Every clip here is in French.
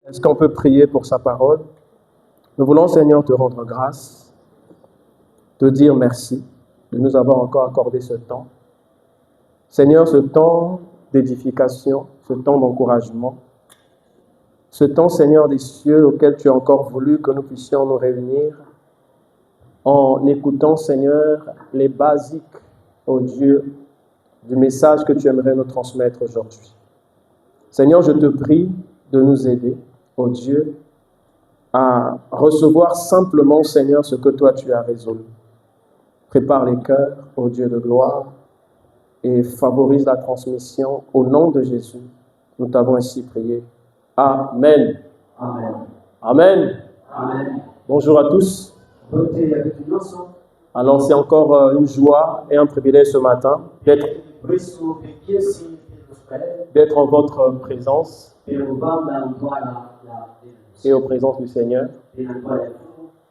Est-ce qu'on peut prier pour sa parole? Nous voulons, Seigneur, te rendre grâce, te dire merci de nous avoir encore accordé ce temps. Seigneur, ce temps d'édification, ce temps d'encouragement, ce temps, Seigneur des cieux, auquel tu as encore voulu que nous puissions nous réunir en écoutant, Seigneur, les basiques, ô Dieu, du message que tu aimerais nous transmettre aujourd'hui. Seigneur, je te prie de nous aider, ô Dieu, à recevoir simplement, Seigneur, ce que toi tu as résolu. Prépare les cœurs, ô Dieu de gloire, et favorise la transmission au nom de Jésus. Nous t'avons ainsi prié. Amen. Amen. Amen. Amen. Bonjour à tous. Alors c'est encore une joie et un privilège ce matin d'être en votre présence et aux présences du Seigneur.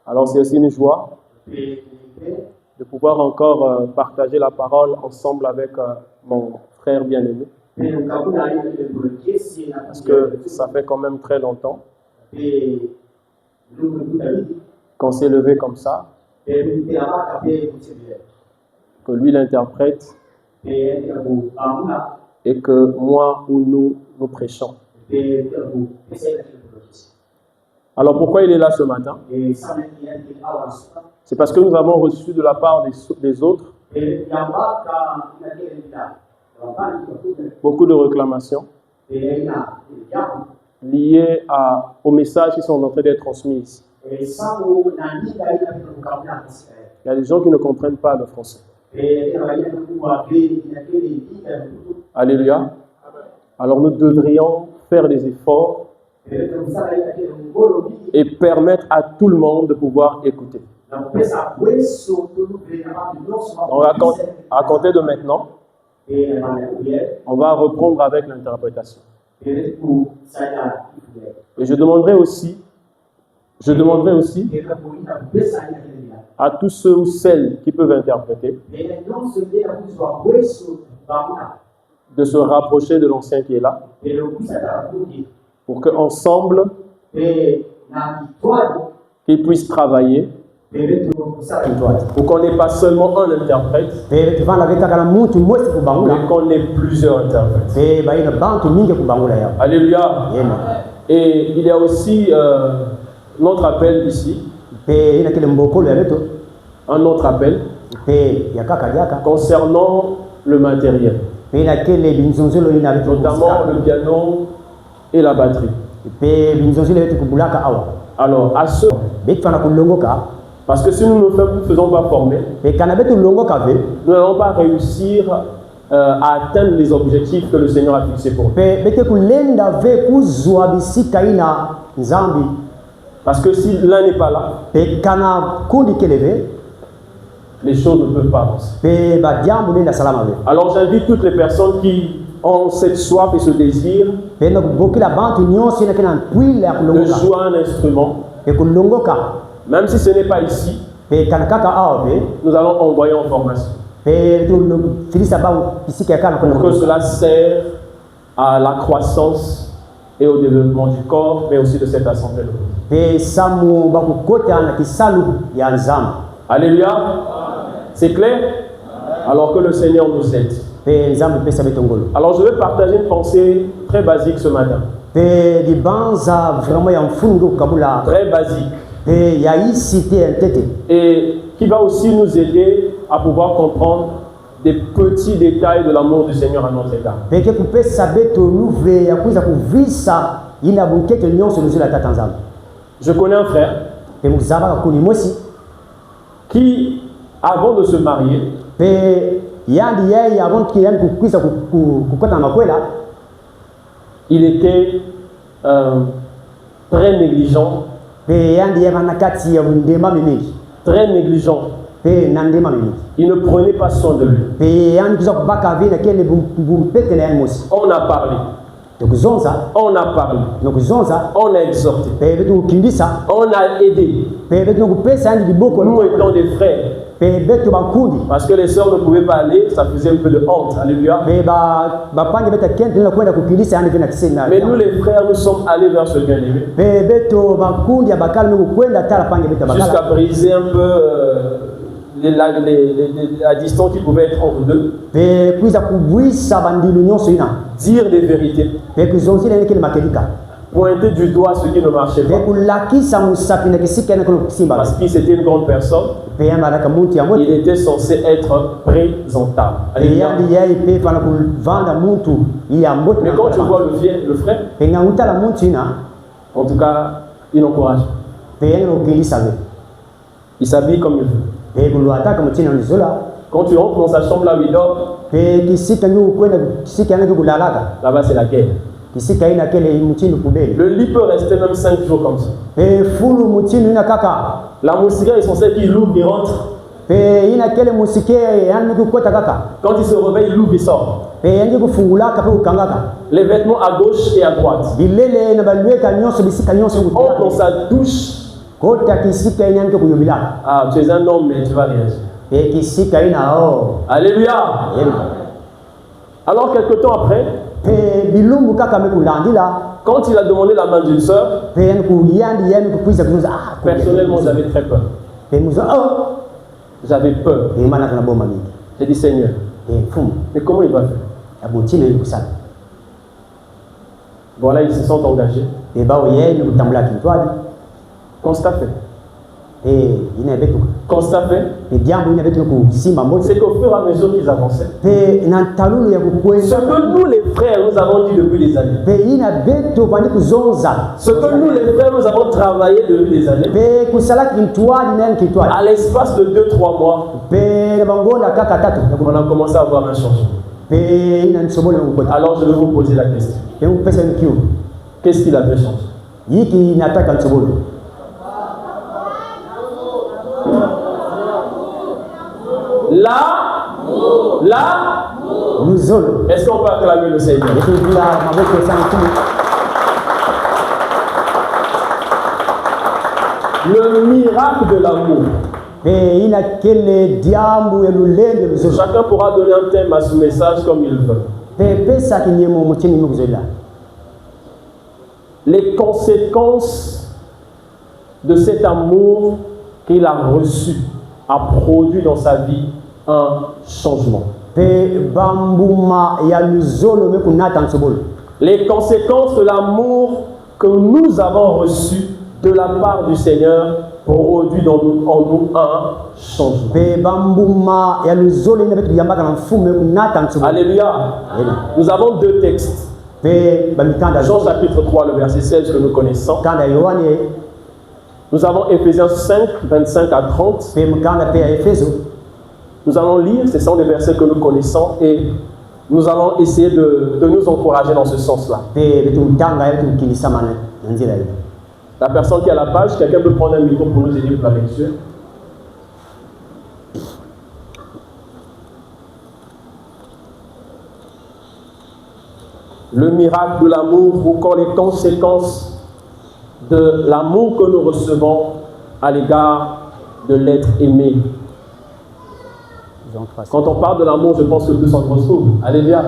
Alors c'est aussi une joie de pouvoir encore partager la parole ensemble avec mon frère bien-aimé. Parce que ça fait quand même très longtemps qu'on s'est levé comme ça, que lui l'interprète et que moi ou nous prêchons. Alors pourquoi il est là ce matin? C'est parce que nous avons reçu de la part des autres beaucoup de réclamations liées aux messages qui sont en train d'être transmis. Il y a des gens qui ne comprennent pas le français. Alléluia. Alors nous devrions faire des efforts et permettre à tout le monde de pouvoir écouter. On va compter de maintenant. On va reprendre avec l'interprétation. Et je demanderai aussi à tous ceux ou celles qui peuvent interpréter de se rapprocher de l'ancien qui est là pour qu'ensemble qu'ils puissent travailler pour qu'on n'ait pas seulement un interprète mais qu'on ait plusieurs interprètes. Alléluia. Et il y a aussi notre appel ici, un autre appel concernant le matériel, notamment le piano et la batterie. Alors, à ceux, parce que si nous ne faisons pas former, nous n'allons pas réussir à atteindre les objectifs que le Seigneur a fixés pour nous. Parce que si l'un n'est pas là, les choses ne peuvent pas avancer. Alors j'invite toutes les personnes qui ont cette soif et ce désir de jouer un instrument, même si ce n'est pas ici, nous allons envoyer en formation. Pour que cela sert à la croissance et au développement du corps, mais aussi de cette assemblée. Alléluia. C'est clair? Alors que le Seigneur nous aide. Alors je vais partager une pensée très basique ce matin. Très basique. Et qui va aussi nous aider à pouvoir comprendre des petits détails de l'amour du Seigneur à notre égard. Je connais un frère qui, avant de se marier, il était très négligent. Très négligent. Il ne prenait pas soin de lui. On a parlé. On a parlé. On a exhorté. On a aidé. Nous étant des frères. Parce que les sœurs ne pouvaient pas aller, ça faisait un peu de honte. Alléluia. Mais nous les frères, nous sommes allés vers ce bien-aimé. Jusqu'à briser un peu la distance qui pouvait être entre deux. Dire des vérités. Pointer du doigt ce qui ne marchait pas. Parce qu'il était une grande personne. Il était censé être présentable. Mais quand tu vois le frère, en tout cas, il encourage. Il s'habille comme il veut. Quand tu rentres dans sa chambre là où il dort, là-bas c'est la guerre. Le lit peut rester même 5 jours comme ça. La moustiquaire est censée qu'il ouvre, il rentre. Quand il se réveille, il ouvre, il sort. Les vêtements à gauche et à droite. Entre dans sa douche. Ah, tu es un homme, mais tu vas réagir. Alléluia. Alors, quelque temps après, quand il a demandé la main d'une sœur, personnellement, j'avais très peur. J'avais peur. J'ai dit, Seigneur, mais comment il va faire? Voilà, ils se sont engagés. Constat fait. Constat fait. C'est qu'au fur et à mesure qu'ils avançaient, ce que nous les frères nous avons dit depuis des années, ce que nous les frères nous avons travaillé depuis des années, à l'espace de 2-3 mois, on a commencé à avoir un changement. Alors je vais vous poser la question. Qu'est-ce qu'il avait changé? Là, est-ce qu'on peut acclamer le Seigneur? Le miracle de l'amour. Chacun pourra donner un thème à ce message comme il veut. Les conséquences de cet amour qu'il a reçu a produit dans sa vie un changement. Les conséquences de l'amour que nous avons reçu de la part du Seigneur produit en nous un changement. Alléluia. Nous avons 2 textes. Jean chapitre 3, le verset 16 que nous connaissons. Nous avons Éphésiens 5, 25 à 30. Nous allons lire, ce sont des versets que nous connaissons et nous allons essayer de nous encourager dans ce sens-là. La personne qui a la page, quelqu'un peut prendre un micro pour nous aider pour la lecture. Le miracle de l'amour ou encore les conséquences de l'amour que nous recevons à l'égard de l'être aimé. Quand on parle de l'amour, je pense que tout s'en retrouve. Alléluia.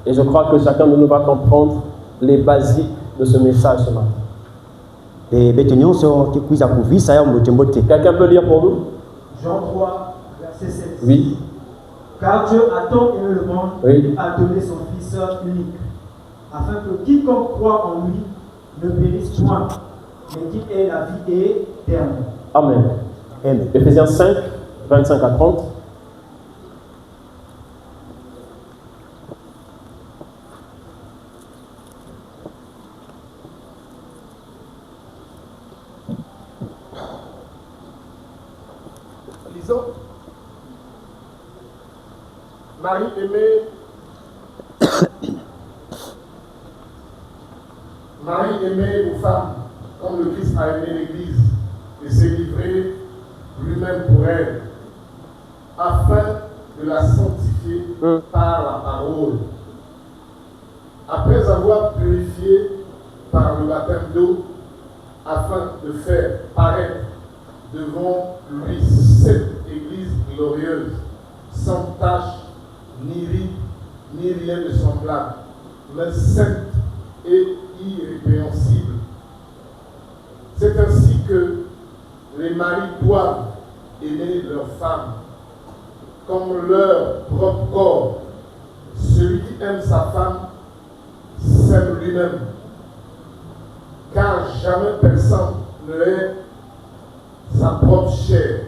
Et je crois que chacun de nous va comprendre les basiques de ce message ce matin. Quelqu'un peut lire pour nous? Jean 3, verset 7. Oui. Car Dieu a tant aimé le monde, Oui. a donné son Fils unique, afin que quiconque croit en lui ne périsse point, mais qu'il ait la vie éternelle. Amen. Amen. Éphésiens 5, 25 à 30. Lisons. Marie aimée. Marie aimait aux femmes comme le Christ a aimé l'Église et s'est livré lui-même pour elle, afin de la sanctifier par la parole. Après avoir purifié par le baptême d'eau, afin de faire paraître devant lui 7 églises glorieuses, sans tache, ni ride, ni rien de semblable, mais saintes et irrépréhensibles. C'est ainsi que les maris doivent aimer leurs femmes comme leur propre corps. Celui qui aime sa femme s'aime lui-même, car jamais personne ne est sa propre chair,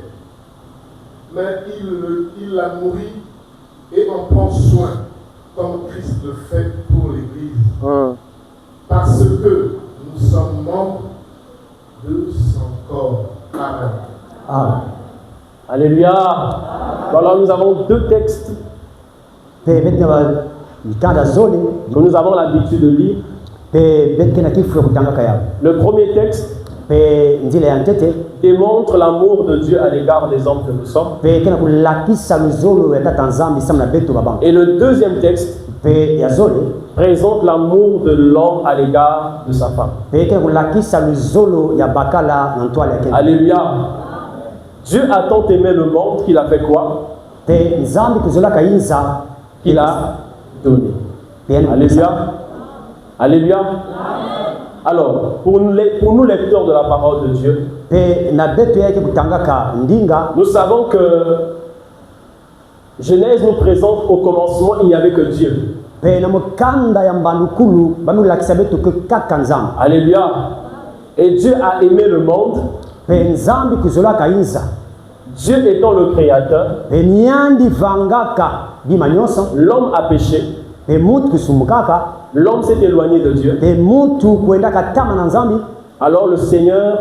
mais il la nourrit et en prend soin, comme Christ le fait pour l'Église, parce que nous sommes membres de son corps. Amen. Amen. Alléluia. Voilà, nous avons 2 textes que nous avons l'habitude de lire. Le premier texte démontre l'amour de Dieu à l'égard des hommes que nous sommes. Et le deuxième texte présente l'amour de l'homme à l'égard de sa femme. Alléluia. Dieu a tant aimé le monde qu'il a fait quoi? Qu'il a donné. Alléluia. Alléluia. Alors, pour nous lecteurs de la parole de Dieu, nous savons que Genèse nous présente au commencement, il n'y avait que Dieu. Alléluia. Et Dieu a aimé le monde. Dieu étant le créateur, l'homme a péché. L'homme s'est éloigné de Dieu. Alors le Seigneur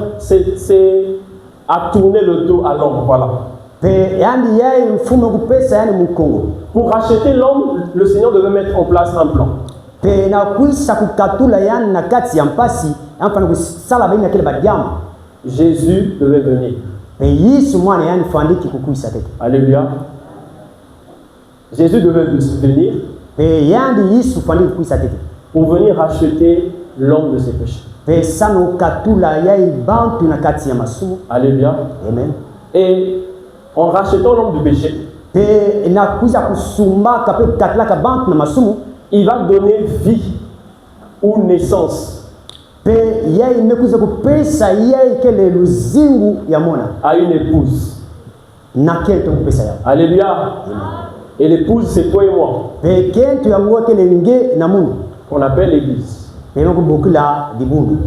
a tourné le dos à l'homme. Voilà. Pour racheter l'homme, le Seigneur devait mettre en place un plan. Jésus devait venir. Alléluia. Jésus devait venir pour venir racheter l'homme de ses péchés. Alléluia. Amen. Et en rachetant l'homme du péché, il va donner vie ou naissance à une épouse. Alléluia. Et l'épouse, c'est toi et moi, qu'on appelle l'église.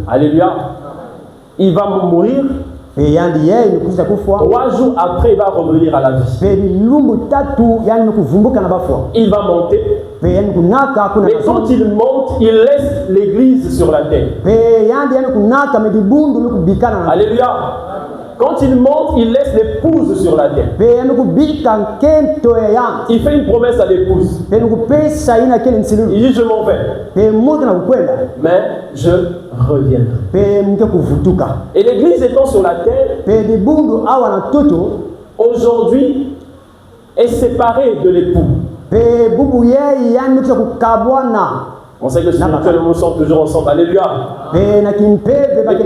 Alléluia. Il va mourir. 3 jours après, il va revenir à la vie. Il va monter. Mais quand il monte, il laisse l'église sur la terre. Alléluia. Quand il monte, il laisse l'épouse sur la terre. Il fait une promesse à l'épouse. Il dit, je m'en vais, mais je reviendrai. Et l'église étant sur la terre, aujourd'hui, est séparée de l'époux. On sait que spirituellement nous sommes toujours ensemble. Alléluia. Et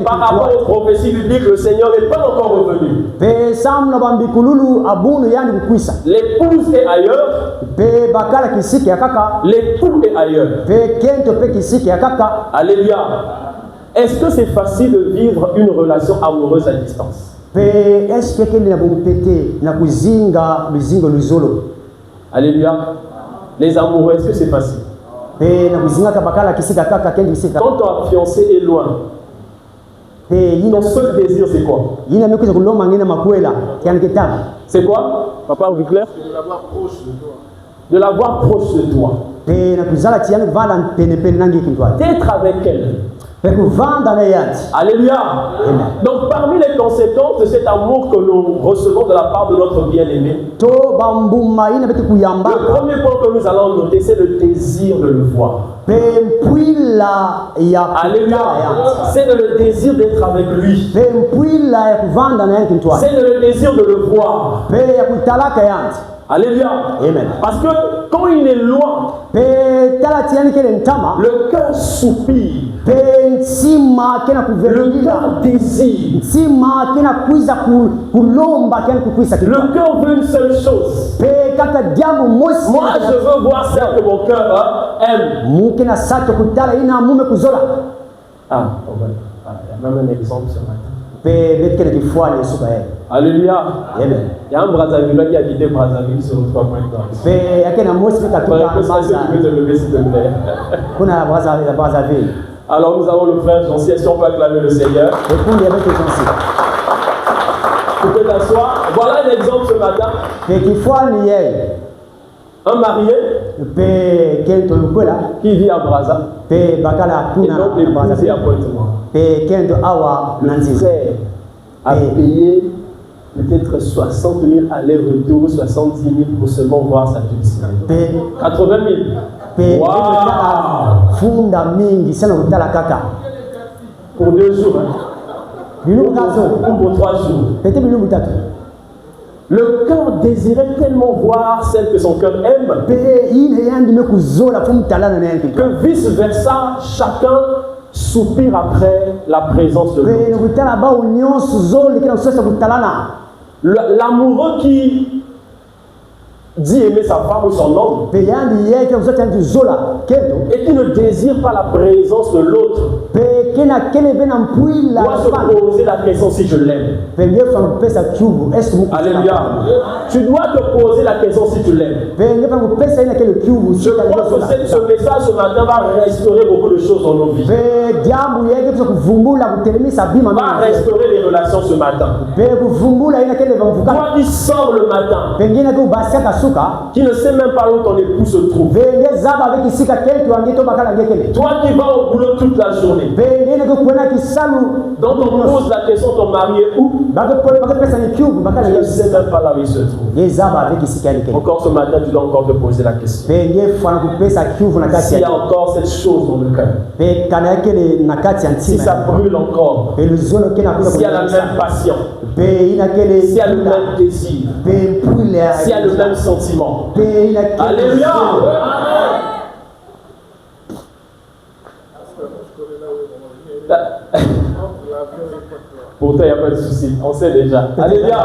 par rapport aux prophéties bibliques, le Seigneur n'est pas encore revenu. L'épouse est ailleurs. L'époux est ailleurs. Alléluia. Est-ce que c'est facile de vivre une relation amoureuse à distance? Alléluia. Les amoureux, est-ce que c'est facile? Quand ton fiancé est loin, ton seul désir c'est quoi? C'est quoi, Papa Viclair? C'est de l'avoir proche de toi. De l'avoir proche de toi. D'être avec elle. Alléluia. Donc parmi les conséquences de cet amour que nous recevons de la part de notre bien-aimé, le premier point que nous allons noter, c'est le désir de le voir. Alléluia. C'est le désir d'être avec lui. C'est le désir de le voir. Alléluia. Amen. Parce que quand il est loin, le cœur soupire. ntima kena Le kuverulia cœur désire. ntima kena kuiza kulomba kena kukwisa Le cœur veut une seule chose. pe kaka diambo mosi Moi, je veux voir celle que mon cœur aime. muke na sato kutala ina mume kuzola Ah, on va. Il y a même un exemple ce matin. pe betkena kifuani suka yeye Alléluia. amen Il y a un Brazzaville qui a quitté Brazzaville sur le 3 points de pe yakena mosi pe katuka Est-ce que tu peux te lever s'il te plaît? kuna Brazzaville Alors nous avons le frère Jean-Cy. Est-ce qu'on peut acclamer le Seigneur? ekundi ya beto jonsi Tu peux t'asseoir. Voilà un exemple ce matin. pe kifuani yeye Un marié pe kento lukwela qui vit à Brazza. pe bakala Et kuna donc l'épouse est à Brazzaville Pointe-Noire. pe kento awa Le nanziza frère a payé peut-être 60 000 allers-retours, 70 000 pour seulement voir sa petite. pe 80 000. pe Wow! funda mingi sana kutala kaka Pour 2 jours. Hein. bilumbu nazo Ou pour 3 jours. pete bilumbu tatu Le cœur désirait tellement voir celle que son cœur aime pe ine yandime kuzola fumutalana naye kitu que vice-versa, chacun soupire après la présence de pe l'autre. nokutala bao nyonso zoli kena kusasa kutalana L'amoureux qui dit aimer sa femme ou son homme pe yandi ye kena kusasa yandi zola kendo et qui ne désire pas la présence de l'autre pe kena kele be na mpuila doit se poser la question si je l'aime. pe ngefa kupesa cubu eske muku Alléluia. Tu dois te poser la question si tu l'aimes. pe ngefa kupesa ina kele cubu Je crois que ce message ce matin va restaurer beaucoup de choses dans nos vies. pe diambu yeke kusa kuvumbula kutelemisa bima Va restaurer les relations ce matin. pe kuvumbula ina kele bamvuka Toi qui sors le matin, pengine ke ubasiaka suka qui ne sais même pas où ton époux se trouve. penge zaba avec isika ketu angeto bakala ngekele Toi qui vas au boulot toute la journée. pengine ke kuona kisalu Donc on pose la question, ton mari est où? bakapesa ni cube bakala Je ne ngekele sais même pas là où il se trouve. ye zaba avec isika ngekele Encore ce matin, tu dois encore te poser la question. penge fana kupesa cube na kati S'il y a ya encore cette chose dans le cœur, pe kana yake na kati ya si ça ntima brûle encore, pe luzolo kena kuza s'il y a la même passion, pe ina kele s'il y a le même désir, pe mpule s'il y a le même sentiment. pe ina kele Alléluia! Pourtant, il n'y a pas de souci, on sait déjà. Alléluia!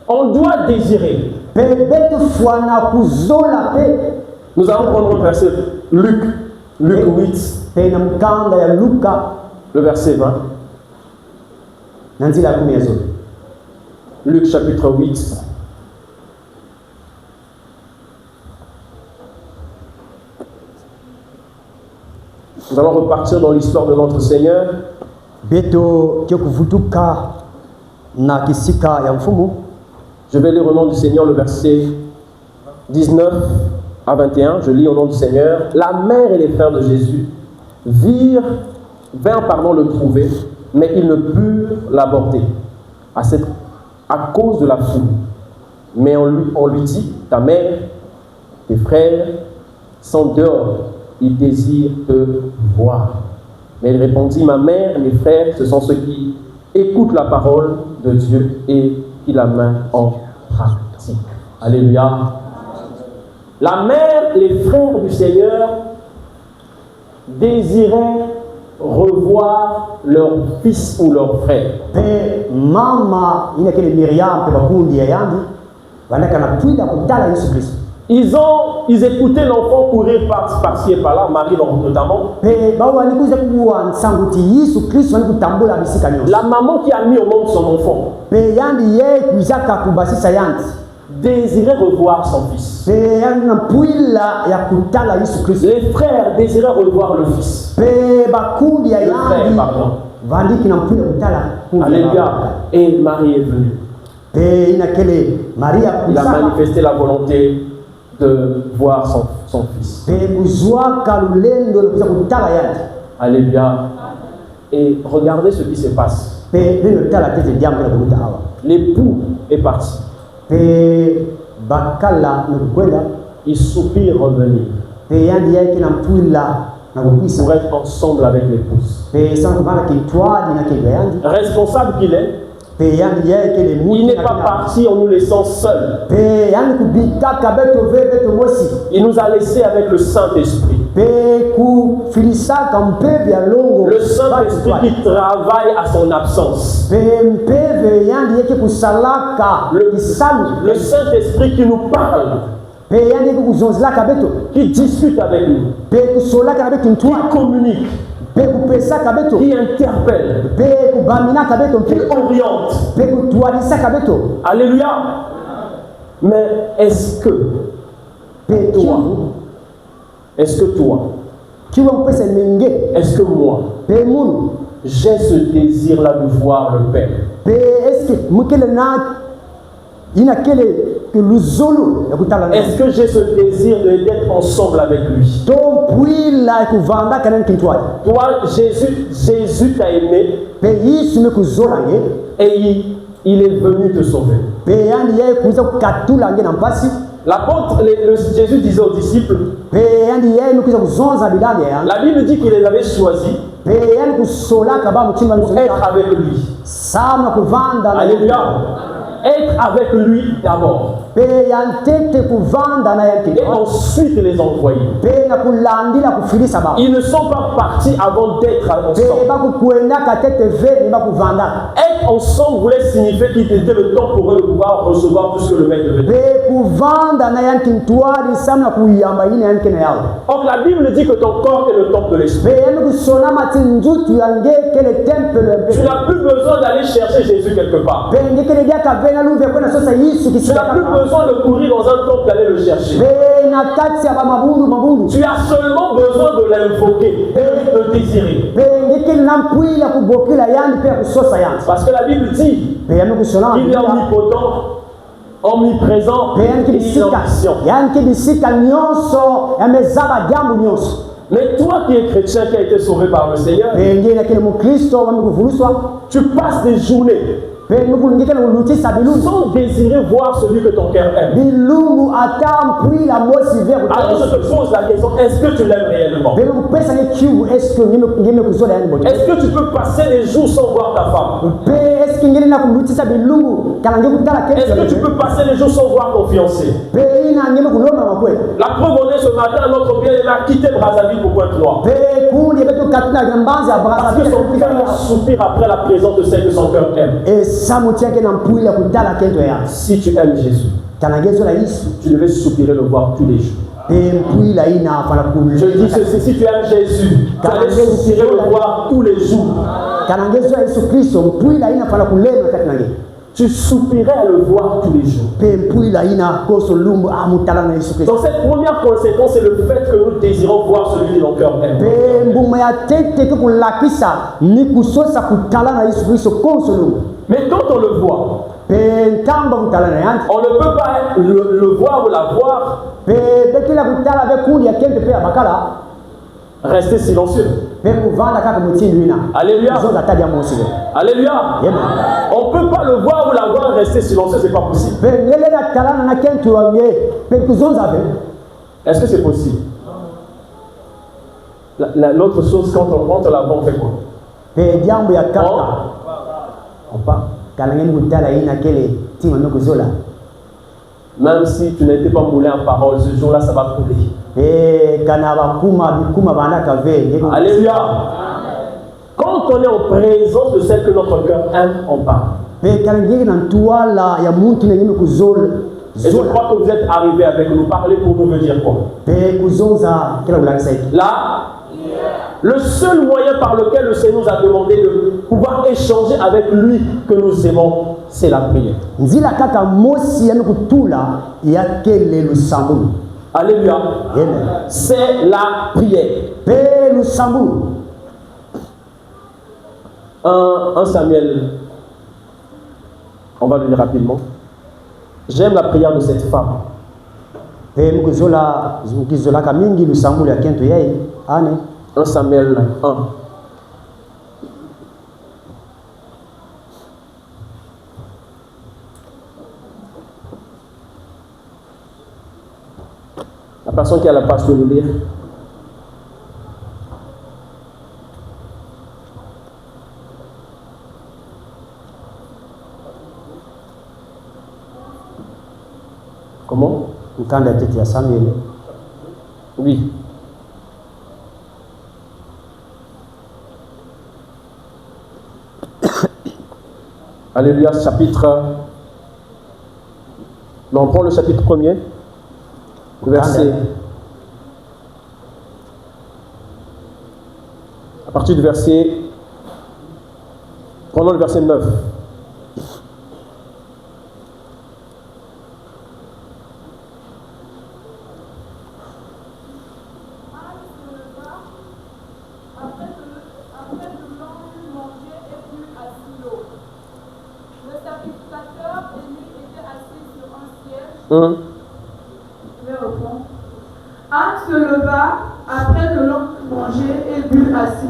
On doit désirer. pe betu fana kuzola pe Nous allons prendre un verset, Luc 8, pe na mkanda ya Luka le verset 20. na nzila ya 10 ya zote Luc chapitre 8. Nous allons repartir dans l'histoire de notre Seigneur. beto kyo kuvutuka na kisika ya mfumu. Je vais lire au nom du Seigneur le verset 19 à 21. Je lis au nom du Seigneur. La mère et les frères de Jésus vinrent le trouver, mais ils ne purent l'aborder à cause de la foule. Mais on lui dit, ta mère, tes frères sont dehors, ils désirent te voir. Mais il répondit, ma mère et mes frères, ce sont ceux qui écoutent la parole de Dieu et qui la mettent en pratique. Alléluia. La mère, les frères du Seigneur désiraient revoir leur fils ou leur frère. Pe mama ina kele Miriam pe bakundi ya yandi wanaka na twida kutala Yesu Kristo. Ils écoutaient l'enfant courir par-ci et par-là, Marie notamment. Pe bawa nikuza kuwa nsanguti Yesu Kristo ni kutambula bisika nyonso. La maman qui a mis au monde son enfant Pe yandi ye kuzaka kubasisa yandi désirait revoir son fils. pe yandi na puila ya kutala Yesu Kristo. Les frères désiraient revoir le fils. Pe bakundi ya Le frère, yandi pardon. vandiki na puila kutala kundi ya Alléluia. baba. Et Marie est venue. Pe ina kele Maria Il a kuzaka manifesté la volonté de voir son fils. pe kuzwa kalulendo la kuza kutala yandi. Alléluia. Et regardez ce qui se passe. Pe bino tala tete diambo la kuta hawa. L'époux est parti. Pe bakala nukwenda Il soupire revenir pe yandi yake na mpwila na kukwisa pour être ensemble avec l'épouse. pe sana kubana kitwadi na kega yandi Responsable qu'il est, pe yandi yake le muti il n'est pas parti en nous laissant seuls. pe yandi kubitaka beto ve beto mosi Il nous a laissés avec le Saint-Esprit. Le Saint-Esprit qui travaille à son absence. Le Saint-Esprit qui nous parle. Qui discute avec nous. Qui communique. Qui interpelle. Qui oriente. Alléluia. Mais est-ce que toi, est-ce que moi, j'ai ce désir-là de voir le Père? Est-ce que j'ai ce désir d'être ensemble avec lui? Toi, Jésus t'a aimé et il est venu te sauver. L'apôtre, Jésus disait aux disciples, la Bible dit qu'il les avait choisis pour être avec lui. Alléluia. Être avec lui d'abord. Et ensuite les envoyer. Ils ne sont pas partis avant d'être ensemble. Être ensemble voulait signifier qu'il était le temps pour eux de pouvoir recevoir tout ce que le maître venait. Or la Bible dit que ton corps est le temple de l'esprit. Tu n'as plus besoin d'aller chercher Jésus quelque part. Tu n'as plus besoin de courir dans un temple d'aller le chercher. Tu as seulement besoin de l'invoquer, de le désirer. Parce que la Bible dit qu'il est omnipotent, omniprésent et omniscient. Mais toi qui es chrétien, qui a été sauvé par le Seigneur, tu passes des journées sans désirer voir celui que ton cœur aime. Alors je te pose la question, est-ce que tu l'aimes réellement? Est-ce que tu peux passer des jours sans voir ta femme? Est-ce que tu peux passer des jours sans voir ton fiancé? La preuve en est ce matin, notre bien-aimé a quitté Brazzaville pour Pointe-Noire. Parce que son cœur soupire après la présence de celle que son cœur aime. Si tu aimes Jésus, tu devais soupirer le voir tous les jours. Je dis ceci, si tu aimes Jésus, tu devais soupirer le voir tous les jours. Tu soupirais à le voir tous les jours. Donc cette première conséquence, c'est le fait que nous désirons voir celui que nos cœurs aiment. Mais quand on le voit, on ne peut pas le voir ou la voir rester silencieux. Alléluia. Alléluia. On ne peut pas le voir ou la voir rester silencieux, c'est pas possible. Est-ce que c'est possible? L'autre chose, quand on rentre là-bas, on fait quoi? On part. Même si tu n'étais pas moulé en parole, ce jour-là, ça va couler. Alléluia. Quand on est en présence de celle que notre cœur aime, on parle. Et je crois que vous êtes arrivés avec nous. Parler pour nous veut dire quoi? Là, le seul moyen par lequel le Seigneur nous a demandé de pouvoir échanger avec lui que nous aimons, c'est la prière. Alléluia. C'est la prière. 1 Samuel, on va le dire rapidement. J'aime la prière de cette femme. 1 Samuel 1. La personne qui a la page peut le lire. Comment? Oui. Alléluia, chapitre... Non, on prend le chapitre 1er, verset... À partir du verset... Prenons le verset 9. Anne se leva après que l'homme mangeait et bu assis.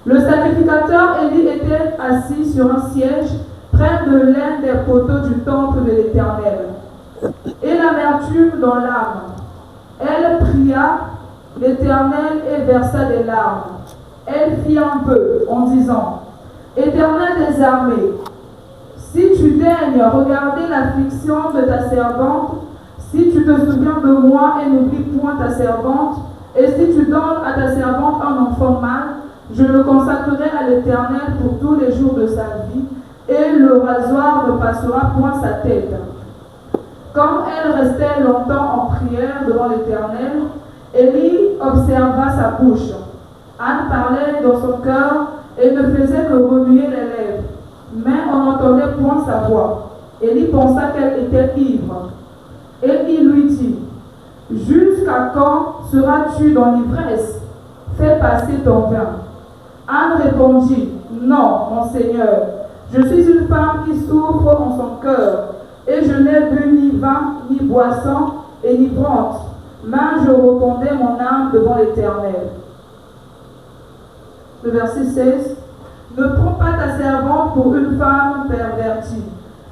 Le sacrificateur Élie était assis sur un siège près de l'un des poteaux du temple de l'Éternel. Et l'amertume dans l'âme. Elle pria l'Éternel et versa des larmes. Elle fit un vœu en disant: Éternel des armées, si tu daignes regarder l'affliction de ta servante, si tu te souviens de moi et n'oublies point ta servante, et si tu donnes à ta servante un enfant mâle, je le consacrerai à l'Éternel pour tous les jours de sa vie, et le rasoir ne passera point sa tête. Comme elle restait longtemps en prière devant l'Éternel, Élie observa sa bouche. Anne parlait dans son cœur et ne faisait que remuer les lèvres, mais on n'entendait point sa voix. Élie pensa qu'elle était ivre. Et il lui dit: Jusqu'à quand seras-tu dans l'ivresse? Fais passer ton vin. Anne répondit: Non, mon Seigneur, je suis une femme qui souffre en son cœur, et je n'ai bu ni vin, ni boisson, et ni ivrogne, mais je répandais mon âme devant l'Éternel. Le verset 16. Ne prends pas ta servante pour une femme pervertie,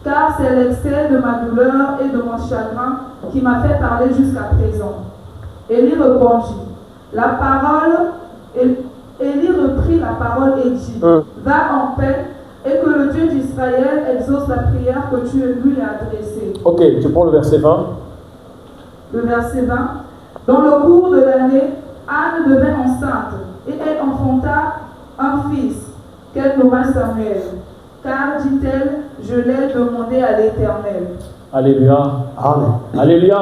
car c'est l'excès de ma douleur et de mon chagrin qui m'a fait parler jusqu'à présent. Élie répondit, Élie reprit la parole et dit: Va en paix, et que le Dieu d'Israël exauce la prière que tu lui as adressée. Ok, tu prends le verset 20. Le verset 20. Dans le cours de l'année, Anne devint enceinte, et elle enfanta un fils, qu'elle nomma Samuel. Car, dit-elle, je l'ai demandé à l'Éternel. Alléluia. Amen. Alléluia.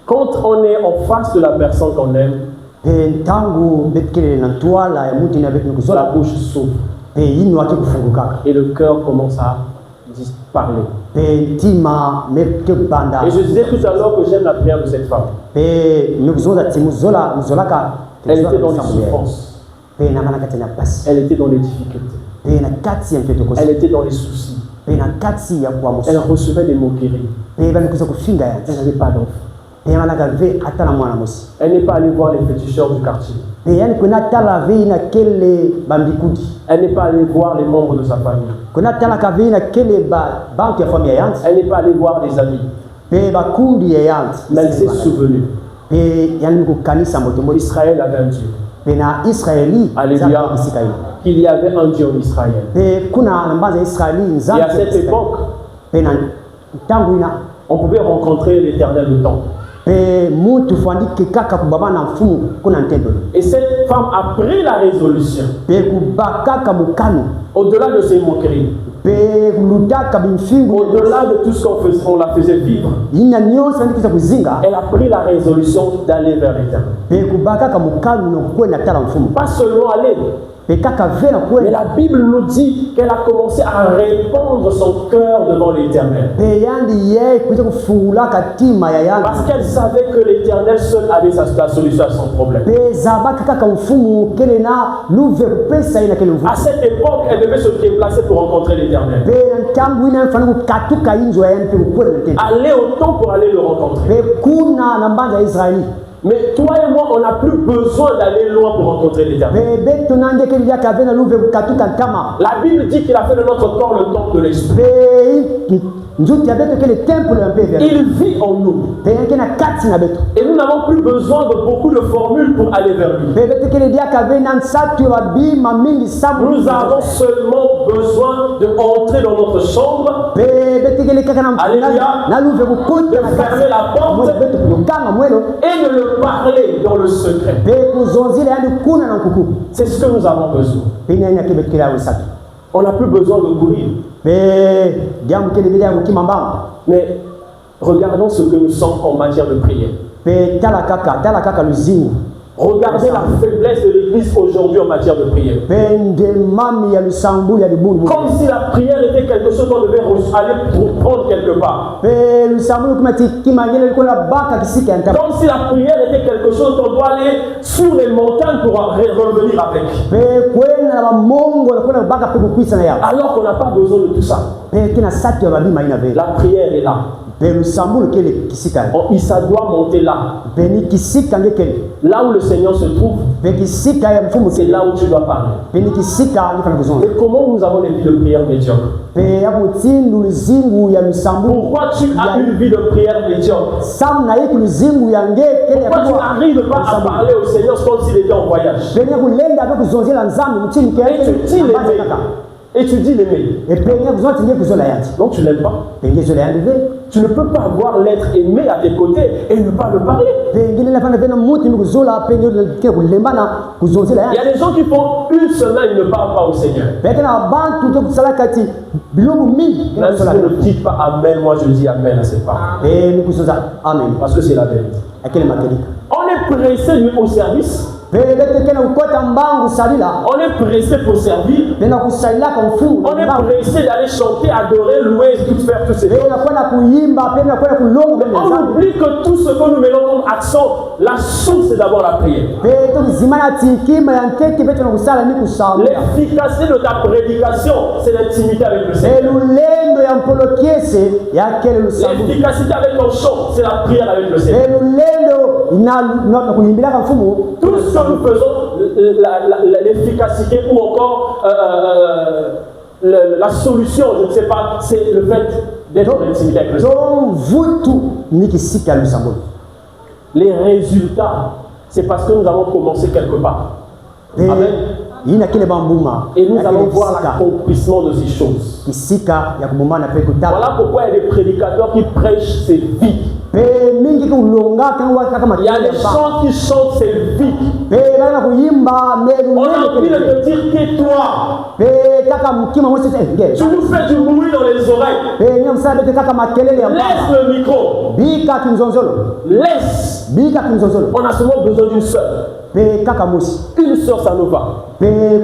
Quand on est en face de la personne qu'on aime, Pe tangu betkele na twala ya muti na betu la kuzola bouche s'ouvre pe yinwa ke kufungukaka et le cœur commence à parler. pe tima meke banda Et je disais tout à l'heure que j'aime la prière de cette femme. pe mekuzoza timuzola muzolaka Elle était dans les souffrances. pe na mana kati na pasi Elle était dans les difficultés. pe na kati ya mpeto Elle kosi était dans les soucis. pe na kati ya kwa Elle musu recevait des moqueries. pe bamekuza kufinga ya Elle n'avait pas d'enfant. pe manaka ve ata na mwana musi Elle n'est pas allée voir les féticheurs du quartier. pe yani kuna tala ve na kele bambikudi Elle n'est pas allée voir les membres de sa famille. kuna tala ka ve na kele bantu ya familia yanti Elle n'est pas allée voir les amis. pe bakundi ya yanti Mais elle s'est souvenue. pe yani kukanisa moto mo Israël avait un Dieu. pe na Israeli Alléluia. isika ile Qu'il y avait un Dieu en Israël. pe kuna na mbanza ya Israeli Et nzambe à cette époque, pe na tangu ina on pouvait rencontrer l'Éternel de temps. pe mutu fandike kaka kubaba na mfumu kuna ntendo Et cette femme a pris la résolution, pe kubakaka mukano au-delà de ses moqueries, pe kulutaka bimfingu au-delà de tout ce qu'on la faisait vivre, ina nyonso fandikisa kuzinga elle a pris la résolution d'aller vers l'Éternel. pe kubakaka mukano na kwenda tala mfumu Pas seulement aller, pe kaka vena mais kwenda la Bible nous dit qu'elle a commencé à répandre son cœur devant l'Éternel. pe yandi ye kuja kufungulaka tima ya yandi Parce qu'elle savait que l'Éternel seul avait la solution à son problème. pe zabaka kaka mfumu kele na luve kupesa ina kele mfumu À cette époque, elle devait se déplacer pour rencontrer l'Éternel. pe na tangu ina mfano kukatuka inzo ya yandi pe kukwenda ntendo Aller au temps pour aller le rencontrer. pe kuna na mbanza ya Israeli Mais toi et moi, on n'a plus besoin d'aller loin pour rencontrer l'Éternel. pe beto nange kele yaka vena luve kukatuka ntama La Bible dit qu'il a fait de notre corps le temple de l'Esprit. pe nzuti ya beto kele temple ya mpe vena Il vit en nous. pe yanke na kati na beto Et nous n'avons plus besoin de beaucoup de formules pour aller vers lui. pe beto kele diaka vena nsatu ya babima mingi sabu Nous avons seulement besoin de entrer dans notre chambre, pe beto kele kaka na Alléluia. na luve kukuta na de fermer la porte mwele beto kukanga mwelo et de le parler dans le secret. pe kuzonzile yandi kuna na nkuku C'est ce que nous avons besoin. pe nani yake beto kele awe satu On n'a plus besoin de courir. Mais regardons ce que nous sommes en matière de prière. Regardez la faiblesse de l'Église aujourd'hui en matière de prière. Comme si la prière était quelque chose qu'on devait aller prendre quelque part. Comme si la prière était quelque chose qu'on doit aller sur les montagnes pour revenir avec. Alors qu'on n'a pas besoin de tout ça. La prière est là. Il ça doit monter là. Là où le Seigneur se trouve, c'est là où tu dois parler. Et comment nous avons des vies de prière médiocres? Pourquoi tu as une vie de prière médiocre? Pourquoi tu n'arrives pas à parler au Seigneur comme s'il était en voyage? Et tu dis l'aimer. Donc tu l'aimes pas. Tu ne peux pas avoir l'être aimé à tes côtés et ne pas le parler. Il y a des gens qui font une semaine et ne parlent pas au Seigneur. Même si vous ne dites pas Amen, moi je dis Amen à cette part. Parce que c'est la vérité. On est pressé au service. On est pressé pour servir. On est pressé d'aller chanter, adorer, louer, tout faire, tout ces choses. On oublie que tout ce que nous mettons comme accent, la source c'est d'abord la prière. L'efficacité de ta prédication, c'est l'intimité avec le Seigneur. L'efficacité avec ton chant, c'est la prière avec le Seigneur. Tout ce que nous faisons, l'efficacité ou encore la solution, je ne sais pas, c'est le fait d'être en intimité avec le Seigneur. Les résultats, c'est parce que nous avons commencé quelque part. Amen. Et nous allons voir l'accomplissement de ces choses. Voilà pourquoi il y a des prédicateurs qui prêchent ces vies. Il y a des chants qui chantent ces vies. On a envie de te dire tais-toi. Tu nous fais du bruit dans les oreilles. Laisse le micro. Laisse. On a seulement besoin d'une sœur. Une sœur, ça nous va. Un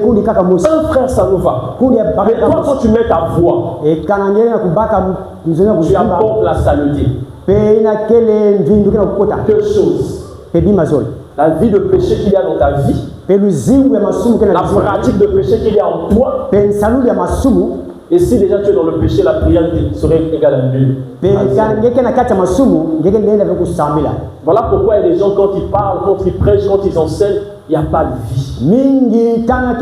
frère, ça nous va. Mais toi, quand tu mets ta voix, tu apportes la saleté. Deux choses. La vie de péché qu'il y a dans ta vie, la pratique de péché qu'il y a en toi. Et si déjà tu es dans le péché, la prière serait égale à nul. Voilà pourquoi il y a des gens, quand ils parlent, quand ils prêchent, quand ils enseignent, il n'y a pas de vie. Il y a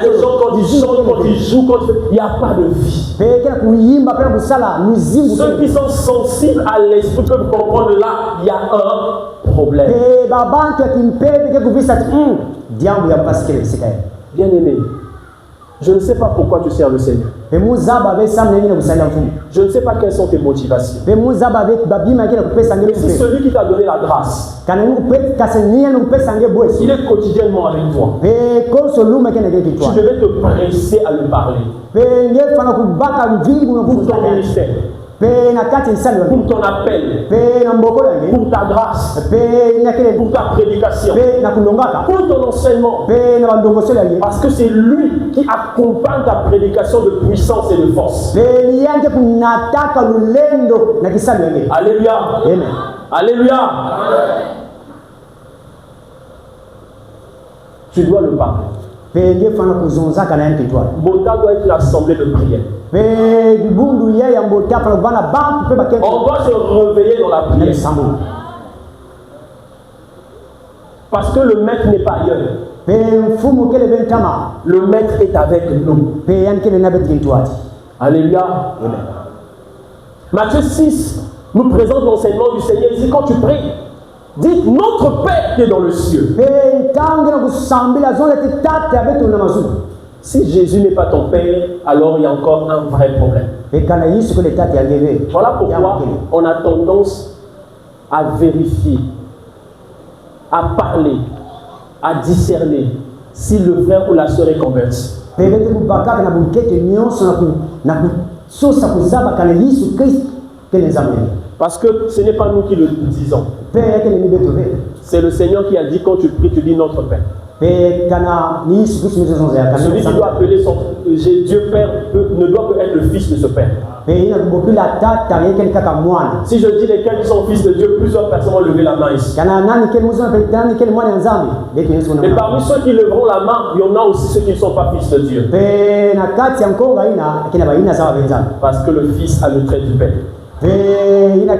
des gens, quand ils chantent, quand ils jouent, il n'y a pas de vie. Ceux qui sont sensibles à l'esprit peuvent comprendre là, il y a un problème. Bien aimé, je ne sais pas pourquoi tu sers le Seigneur. Je ne sais pas quelles sont tes motivations. Mais c'est celui qui t'a donné la grâce. Il est quotidiennement avec toi. Tu devais te presser à lui parler. Pour ton ministère. Pour ton appel, pour ta grâce, pour ta prédication, pour ton enseignement. Parce que c'est lui qui accompagne ta prédication de puissance et de force. Alléluia. Alléluia. Tu dois le parler. Bota doit être une assemblée de prière. On doit se réveiller dans la prière. Parce que le maître n'est pas ailleurs. Le maître est avec nous. Alléluia. Matthieu 6 nous présente l'enseignement du Seigneur. Il dit quand tu pries, dites notre Père qui est dans le cieux. Si Jésus n'est pas ton Père, alors il y a encore un vrai problème. Voilà pourquoi on a tendance à vérifier, à parler, à discerner si le frère ou la sœur est converti. Pele kubakaka na bunkete nyonso na kusosa kuzaba kana Yesu Kristo kele nzambe. Parce que ce n'est pas nous qui le disons. Pele kele ni betove. C'est le Seigneur qui a dit quand tu pries, tu dis notre Père. Pele kana ni Yesu Kristo mzezo ya kana. Celui qui doit appeler son Dieu Père ne doit que être le fils de ce Père. Si je dis lesquels qui sont fils de Dieu, plusieurs personnes vont lever la main ici. Mais parmi ceux qui leveront la main, il y en a aussi ceux qui ne sont pas fils de Dieu. Parce que le Fils a le trait du Père. Il a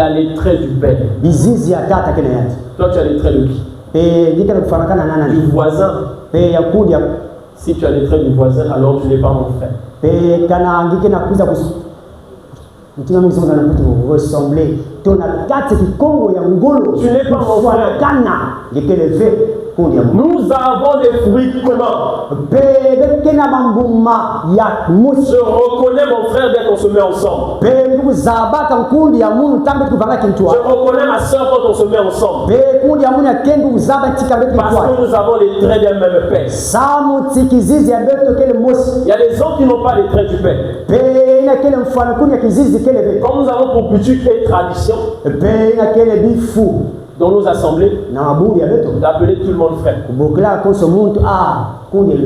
les traits du Père. Toi, tu as les traits de qui? Du voisin. Si tu as les traits du voisin, alors tu n'es pas mon frère. Tu n'es pas mon frère. Nous avons des fruits communs. Je reconnais mon frère dès qu'on se met ensemble. Je reconnais ma soeur quand on se met ensemble. Parce que nous avons les traits d'un même Père. Il y a des gens qui n'ont pas les traits du Père. Comme nous avons pour coutume et tradition, dans nos assemblées, d'appeler tout le monde frère.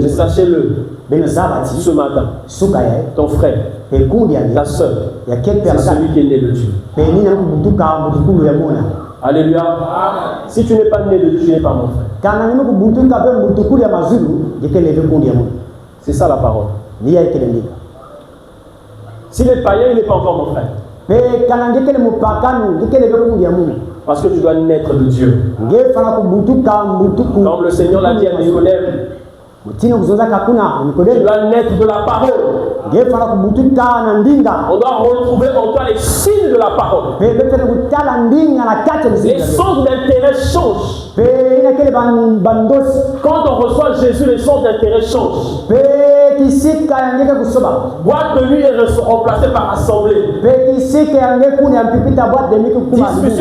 Sachez-le, ce matin, ton frère, ta soeur, c'est celui qui est né de Dieu. Alléluia. Si tu n'es pas né de Dieu, tu n'es pas mon frère. C'est ça la parole. S'il est païen, il n'est pas encore mon frère. Parce que tu dois naître de Dieu. Comme le Seigneur l'a dit à Nicodème, tu dois naître de la parole. On doit retrouver en toi les signes de la parole. Les centres d'intérêt changent. Quand on reçoit Jésus, les centres d'intérêt changent. Boîte de nuit est remplacée par assemblée. Discussions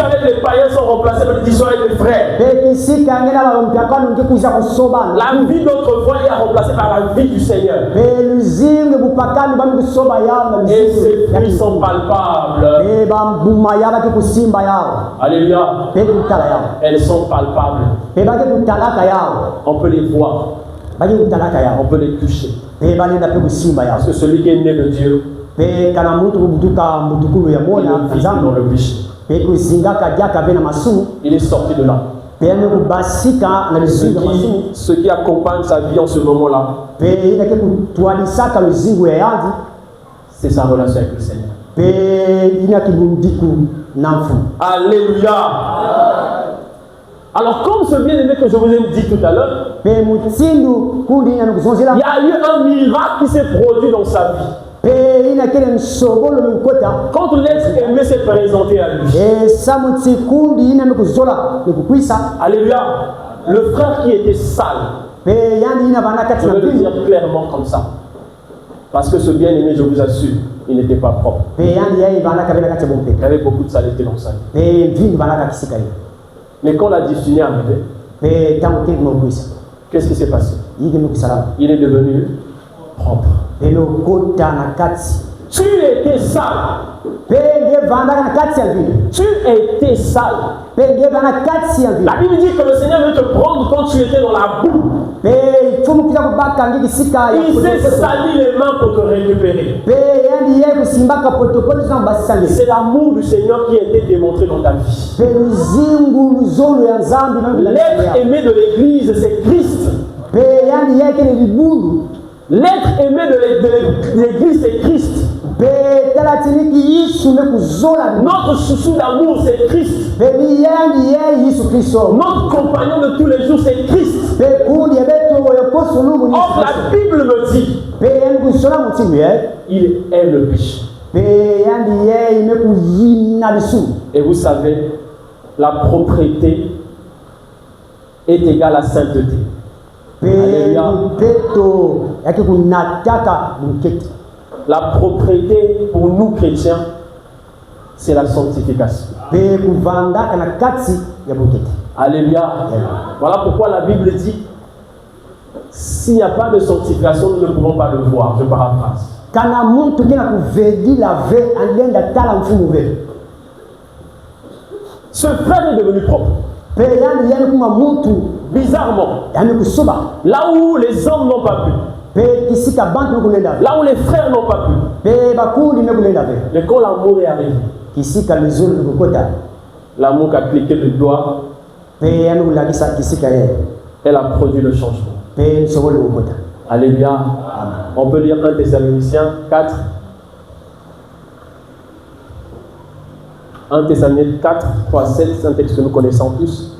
avec les païens sont remplacées par des discussions avec les frères. La vie d'autrefois est remplacée par la vie du Seigneur. Et ces fruits sont palpables. Alléluia. Elles sont palpables. On peut les voir. On peut les toucher. Parce que celui qui est né de Dieu, il est dans le péché. Il est sorti de là. Ce qui accompagne sa vie en ce moment-là, c'est sa relation avec le Seigneur. Alléluia. Alors comme ce bien-aimé que je vous ai dit tout à l'heure, il y a eu un miracle qui s'est produit dans sa vie. Quand l'être aimé s'est présenté à lui. Alléluia. Le frère qui était sale, je veux le dire clairement comme ça. Parce que ce bien-aimé, je vous assure, il n'était pas propre. Il y avait beaucoup de saleté dans sa vie. Mais quand la discipline est arrivée, qu'est-ce qui s'est passé? Il est devenu propre. Tu étais sale. Tu étais sale. La Bible dit que le Seigneur veut te prendre quand tu étais dans la boue. Il s'est sali les mains pour te récupérer. C'est l'amour du Seigneur qui a été démontré dans ta vie. L'être aimé de l'Église, c'est Christ. L'être aimé de l'Église, c'est Christ. Notre chouchou d'amour, c'est Christ. Notre compagnon de tous les jours, c'est Christ. Or, la Bible me dit, il est le péché. Et vous savez, la propriété est égale à sainteté. Alléluia. La propriété pour nous chrétiens, c'est la sanctification. Alléluia. Voilà pourquoi la Bible dit S'il n'y a pas de sanctification, nous ne pouvons pas le voir. Je paraphrase. Kana muntu kena kuvedi la ve andenda tala mfumu ve. Ce frère est devenu propre. Pe yani yani kuma muntu Bizarrement, yani kusuba. là où les hommes n'ont pas pu, Pe kisika bantu mekulenda. là où les frères n'ont pas pu, Pe bakundi mekulenda ve. mais quand l'amour est arrivé, Kisika mizuri kukota. l'amour a cliqué le doigt, Pe yani ulagisa kisika ye. elle a produit le changement. Pe sobole kukota. Alléluia. On peut lire 1 Thessaloniciens 4. 1 Thessaloniciens 4, 3, 7, c'est un texte que nous connaissons tous.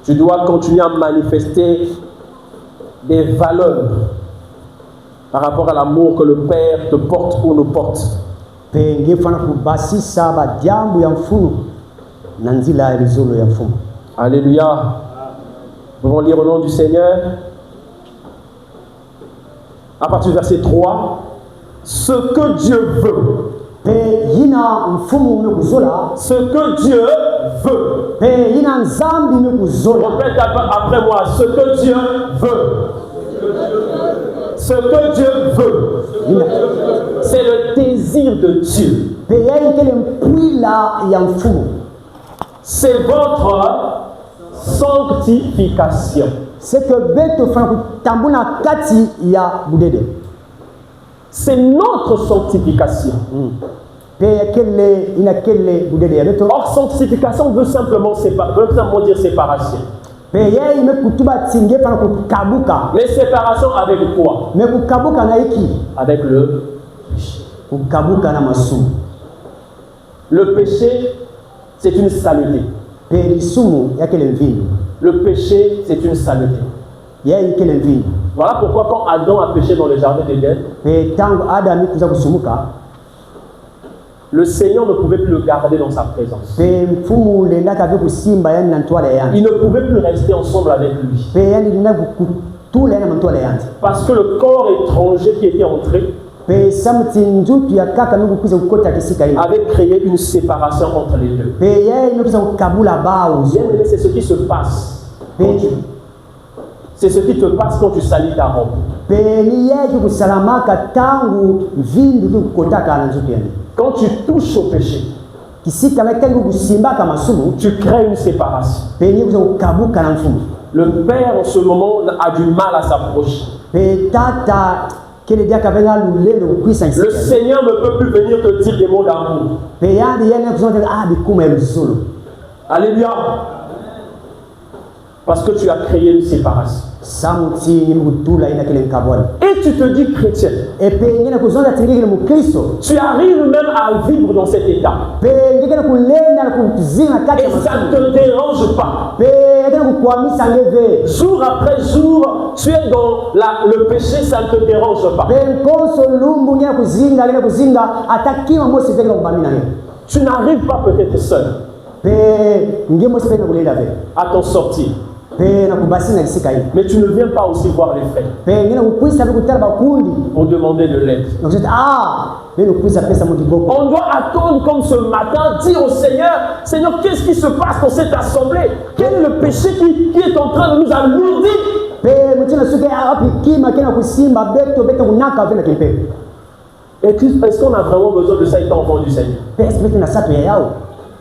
Tu dois continuer à manifester des valeurs par rapport à l'amour que le Père te porte ou nous porte. Pe ngefana kubasisa bajambu ya mfunu na nzila ya rizolo ya mfumu. Alléluia. Nous allons lire au nom du Seigneur. À partir du verset 3. Ce que Dieu veut. Pe yina mfumu mekuzola. Ce que Dieu veut. Pe yina nzambi mekuzola. Répète après moi. Ce que Dieu veut. Ce que Dieu veut. C'est le désir de Dieu. Pe yayi kele mpwila ya mfumu. C'est votre sanctification. C'est que beto fana kutambuna kati ya budede. C'est notre sanctification. Pe kele ina kele budede ya beto. Or, sanctification veut simplement dire séparation. Pe yayi mekutuba tinge fana kukabuka. Mais séparation avec quoi? Mekukabuka na iki. Avec le péché. Kukabuka na masumu. Le péché, c'est une saleté. Pe lisumu ya kele mvinyo. Le péché, c'est une saleté. Yayi kele mvinyo. Voilà pourquoi quand Adam a péché dans le jardin d'Éden, Pe tangu Adam kuza kusumuka. le Seigneur ne pouvait plus le garder dans sa présence. Pe mfumu lenda kabe kusimba yani na ntwala yani. Il ne pouvait plus rester ensemble avec lui. Pe yani lenda kutula yani ntwala yani. Parce que le corps étranger qui était entré Pe samti njutu ya kaka nugu kuza kukota kisika hivi. avait créé une séparation entre les deux. Pe yeye nukuza kukabula bao. Bien-aimé, c'est ce qui se passe. Pe C'est ce qui te passe quand tu salis ta robe. pe ni yeye kusalamaka tangu vindu kukota kana njutu yani. Quand tu touches au péché, Kisika na tangu kusimbaka masumu. tu crées une séparation. Pe ni kuza kukabuka na mfumu. Le père en ce moment a du mal à s'approcher. Pe tata kele dia kavenga lulelo kuisa Le isika. Seigneur ne peut plus venir te dire des mots d'amour. Pe yani yeye kuzonga bikuma ya lusolo. Alléluia. Parce que tu as créé une séparation. Samuti ni mutula ina kele nkabwani. Et tu te dis chrétien. E pe ngene kuzonga tingile mu Kristo. Tu arrives même à vivre dans cet état. Pe ngene kulenda na kuzina kati Et ça ne te dérange pas. Pe ngene kukwamisa ngeve. Jour après jour, tu es dans le péché, ça ne te dérange pas. Pe konso lumbu ngene kuzinga atakima mosi vekela kubamina ngene. Tu n'arrives pas peut-être seul Pe ngemo sepe na kulenda ve. à t'en sortir. Pe na kubasi na kisika hivi. Mais tu ne viens pas aussi voir les frères Pe ngene kukwisa kutala bakundi. pour demander de l'aide. Na kusema ngene kukwisa pesa mu kiboko. On doit attendre comme ce matin, dire au Seigneur, Seigneur, qu'est-ce qui se passe dans cette assemblée? Quel est le péché qui est en train de nous alourdir? Pe mutina suke api kima kena kusimba beto kunaka vena kimpe. Est-ce qu'on a vraiment besoin de ça étant enfant du Seigneur? Pe espete na sato ya yao.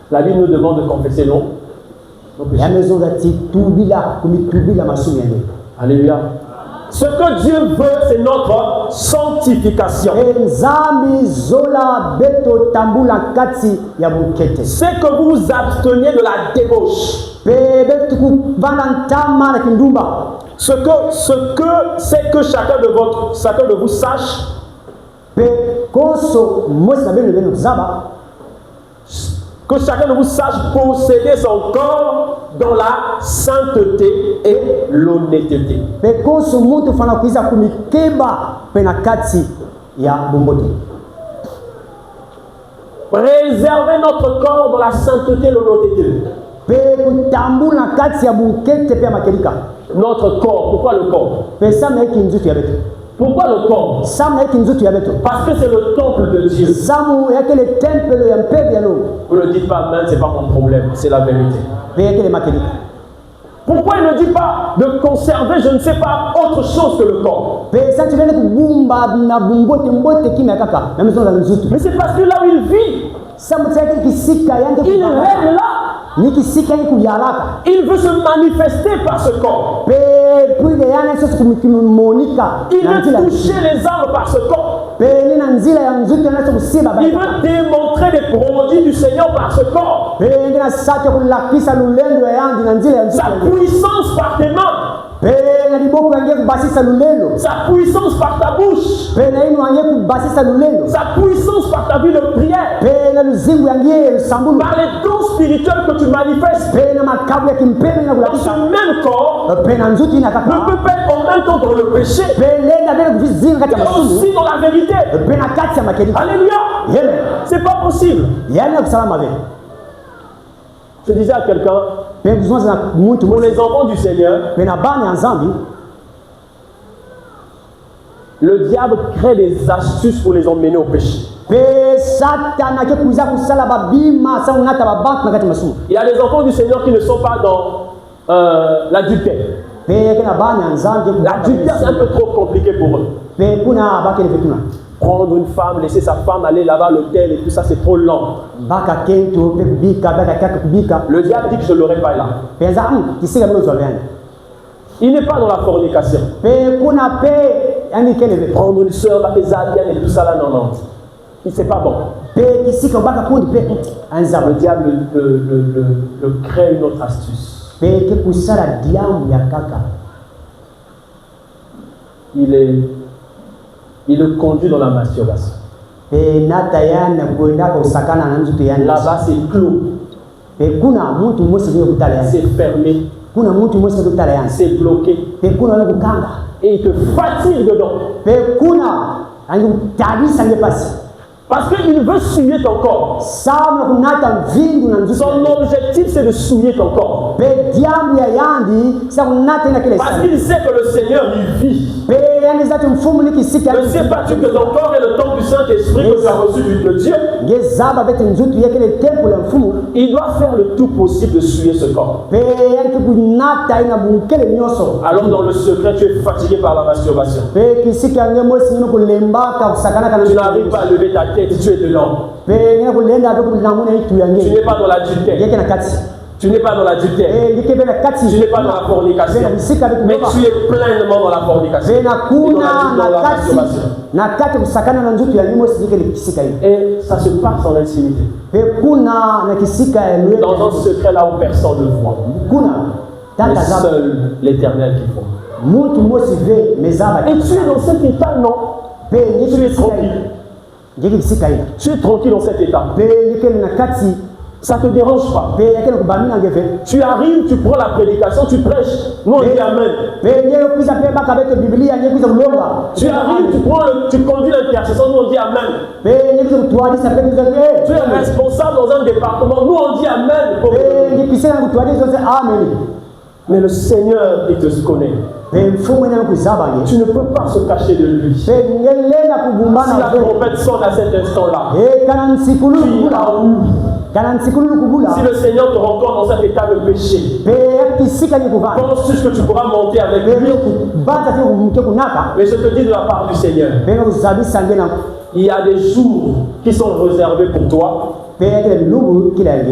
La Bible nous demande de confesser nos péchés. Ya mezo za titubila kumitubila masumu yende. Alléluia. Ce que Dieu veut, c'est notre sanctification. Nzambi zola beto tambula kati ya bukete. C'est que vous vous absteniez de la débauche. Pe beto kubana ntama na kindumba. Ce que c'est que chacun de vous sache Pe koso mosi na beno beno zaba. que chacun de vous sache posséder son corps dans la sainteté et l'honnêteté. Pe koso mutu fana kuiza kumikeba pe na kati ya bombote. Préserver notre corps dans la sainteté et l'honnêteté. Pe kutambula kati ya bukete pe makelika. Notre corps, pourquoi le corps? Pe sama yake nzutu ya beto. Pourquoi le corps? Samu yake nzutu ya beto. Parce que c'est le temple de Dieu. Samu yake le temple ya mpebe ya Mungu. Vous ne dites pas amen, c'est pas mon problème, c'est la vérité. Pe yake le makeli. Pourquoi il ne dit pas de conserver, je ne sais pas, autre chose que le corps? Pe sa tu viens kubumba na bumbote mbote kimya kaka. Na maison za nzutu. Mais c'est parce que là où il vit, Samu yake kisika yake il règne là. Ni kisika yake kuyalaka. Il veut se manifester par ce corps. Pe puis le yana sasa kumimonika. Il veut toucher les âmes par ce corps. Pe ni na nzila ya nzutu na sasa kusiba ba. Il veut démontrer les produits du Seigneur par ce corps. Pe ngina sasa kulakisa lulendo ya yandi na nzila ya nzutu. Sa puissance par tes mains. Pe na liboko yange kubasisa lulendo. Sa puissance par ta bouche. Pe na inu yange kubasisa lulendo. Sa puissance par ta vie de prière. Pe na luzingu yange sambulu. Par les dons spirituels que tu manifestes. Pe na makabu ya kimpeme na Dans kulakisa. ce même corps, Pe na nzutu ina ne kaka. peut pas être en même temps dans le péché Pe lenda bele kuvizinga kati ya et masumu. aussi dans la vérité. Pe na kati ya makeli. Alléluia. Yeme. C'est pas possible. Yana kusalama ve. Je disais à quelqu'un, Pe kuzonza na muntu pour mole. les enfants du Seigneur, Pe na bana ya nzambi. le diable crée des astuces pour les emmener au péché. Pe satana ke kuza kusala babima sa unata babantu na kati ya masumu. Il y a des enfants du Seigneur qui ne sont pas dans l'adultère. Pe ke na bana ya nzambi. L'adultère, c'est un peu trop compliqué pour eux. Pe kuna bakele fetuna. Prendre une femme, laisser sa femme aller là-bas à l'hôtel et tout ça, c'est trop lent. Baka kento pe kubika baka kaka kubika. Le diable dit que je ne l'aurai pas là. Pe za kisika bilo zolani. Il n'est pas dans la fornication. Pe kuna pe yani kele. Prendre une soeur, baptisalienne et tout ça là, non, non. C'est pas bon. Pe kisika baka kundi pe anzaba. Le diable le crée une autre astuce. Pe ke kusala diamu ya kaka. Il le conduit dans la masturbation. Pe nata yana kwenda kwa usakana na nzutu yana. Là-bas, c'est clos. Pe kuna mtu mwese vile kutala yana. C'est fermé. Kuna mtu mwese kutala yana. C'est bloqué. Pe kuna wale kukanga. Et il te fatigue dedans. Pe kuna angu tabisa ngepasi. Parce qu'il veut souiller ton corps. Sama kunata vindu na nzutu. Son objectif, c'est de souiller ton corps. Pe diamu ya yandi sa kunata ina kile Parce sana. qu'il sait que le Seigneur y vit. Pe yani zatu mfumu ni kisika. Ne sais-tu que ton corps est le temple du Saint-Esprit que tu as reçu de Dieu? Ngezaba bete nzutu yake le temple ya mfumu. Il doit faire le tout possible de souiller ce corps. Pe yani kunata ina bunkele nyoso. Alors dans le secret, tu es fatigué par la masturbation. Pe kisika nge mwesi nino kulemba ka usakana kana. Tu n'arrives pas à lever ta tête, tu es dedans. Pe ngene kulenda ado kulamuna itu Tu yange. n'es pas dans l'adultère. Yake na kati. Tu n'es pas dans l'adultère. Ndike bena kati. Tu n'es pas dans la fornication. Mais tu es pleinement dans la fornication. Bena Et kuna dans la na kati. masturbation. Na kati kusakana na nzutu ya mwesi yake kisika hiyo. Et ça se passe en intimité. Pe kuna na kisika ya lwe. Dans un secret là où personne ne voit. Kuna Mais tata za seul l'Éternel qui voit. mutu mwesi ve mezaba. Et tu es dans cet état, non? Pe Tu es ndike tranquille. Ndike kisika hiyo. Tu es tranquille dans cet état. Pe ndike na kati. Ça ne te dérange pas. Pe yake na kubamina ngefe. Tu arrives, tu prends la prédication, tu prêches. Nous on dit Amen. Pe yeye kuza pe baka bete Biblia yeye kuza kulonga. Tu arrives, tu conduis l'intercession, nous on dit Amen. Pe yeye kuza kutwali sa pe kuza pe. Tu es responsable dans un département, nous on dit Amen. Pe ndikise na kutwali zote amen. Mais le Seigneur, il te connaît. Pe mfumo ina kuzaba nge. Tu ne peux pas se cacher de lui. Si Pe ngelena kubumbana la trompette sonne à cet instant-là, kana nsikulu tu kubula. iras où? Kana nsikulu kubula. Si le Seigneur te rencontre dans cet état de péché, Pe kisika ni kuvana. penses-tu que tu pourras monter avec Pe lui? bata te kumke kunaka. Mais je te dis de la part du Seigneur, Pe kuzabisa ngena. il y a des jours qui sont réservés pour toi, Pe yake bilugu kila nge.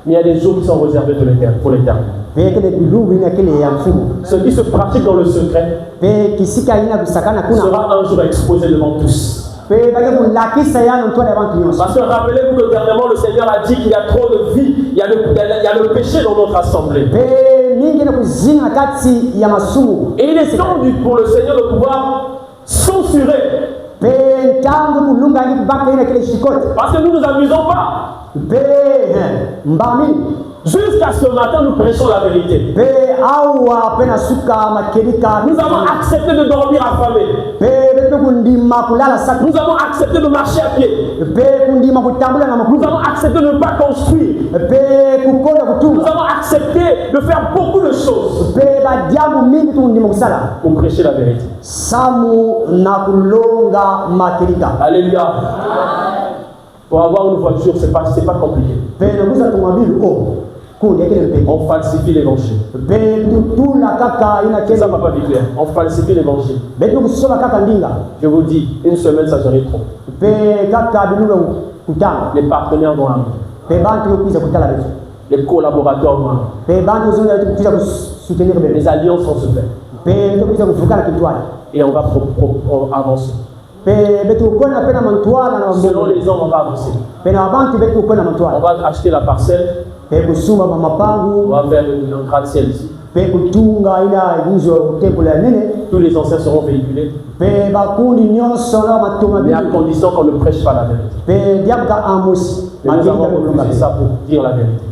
mais il y a des jours qui sont réservés pour l'éternel. Pe yake bilugu ina kile ya mfumo. Ce qui se pratique dans le secret Pe kisika ina kusakana kuna. sera un jour exposé devant tous. Pe bake kulakisa yana ntwala abantu nyonso. Parce que rappelez-vous que dernièrement le Seigneur a dit qu'il y a trop de vie, il y a le péché dans notre assemblée. Pe mingi na kuzina kati ya masumu. Et il est temps pour le Seigneur de pouvoir censurer. Pe ntangu kulunga ni kubaka ina kile shikote. Parce que nous ne nous amusons pas. Pe mbami Jusqu'à ce matin, nous prêchons la vérité. Nous avons accepté de dormir affamés. Nous avons accepté de marcher à pied. Nous avons accepté de ne pas construire. Nous avons accepté de faire beaucoup de choses pour prêcher la vérité. Alléluia. Pour avoir une voiture, c'est pas compliqué. On falsifie l'évangile. Ça m'a pas dit clair. On falsifie l'évangile. Je vous dis, une semaine, ça serait trop. Les partenaires vont arriver. Les collaborateurs vont arriver. Les alliances vont se faire. Et on va avancer. Selon les hommes, on va avancer. On va acheter la parcelle. On va faire un gratte-ciel ici. Tous les anciens seront véhiculés. Mais à condition qu'on ne prêche pas la vérité. Nous avons refusé ça pour dire la vérité.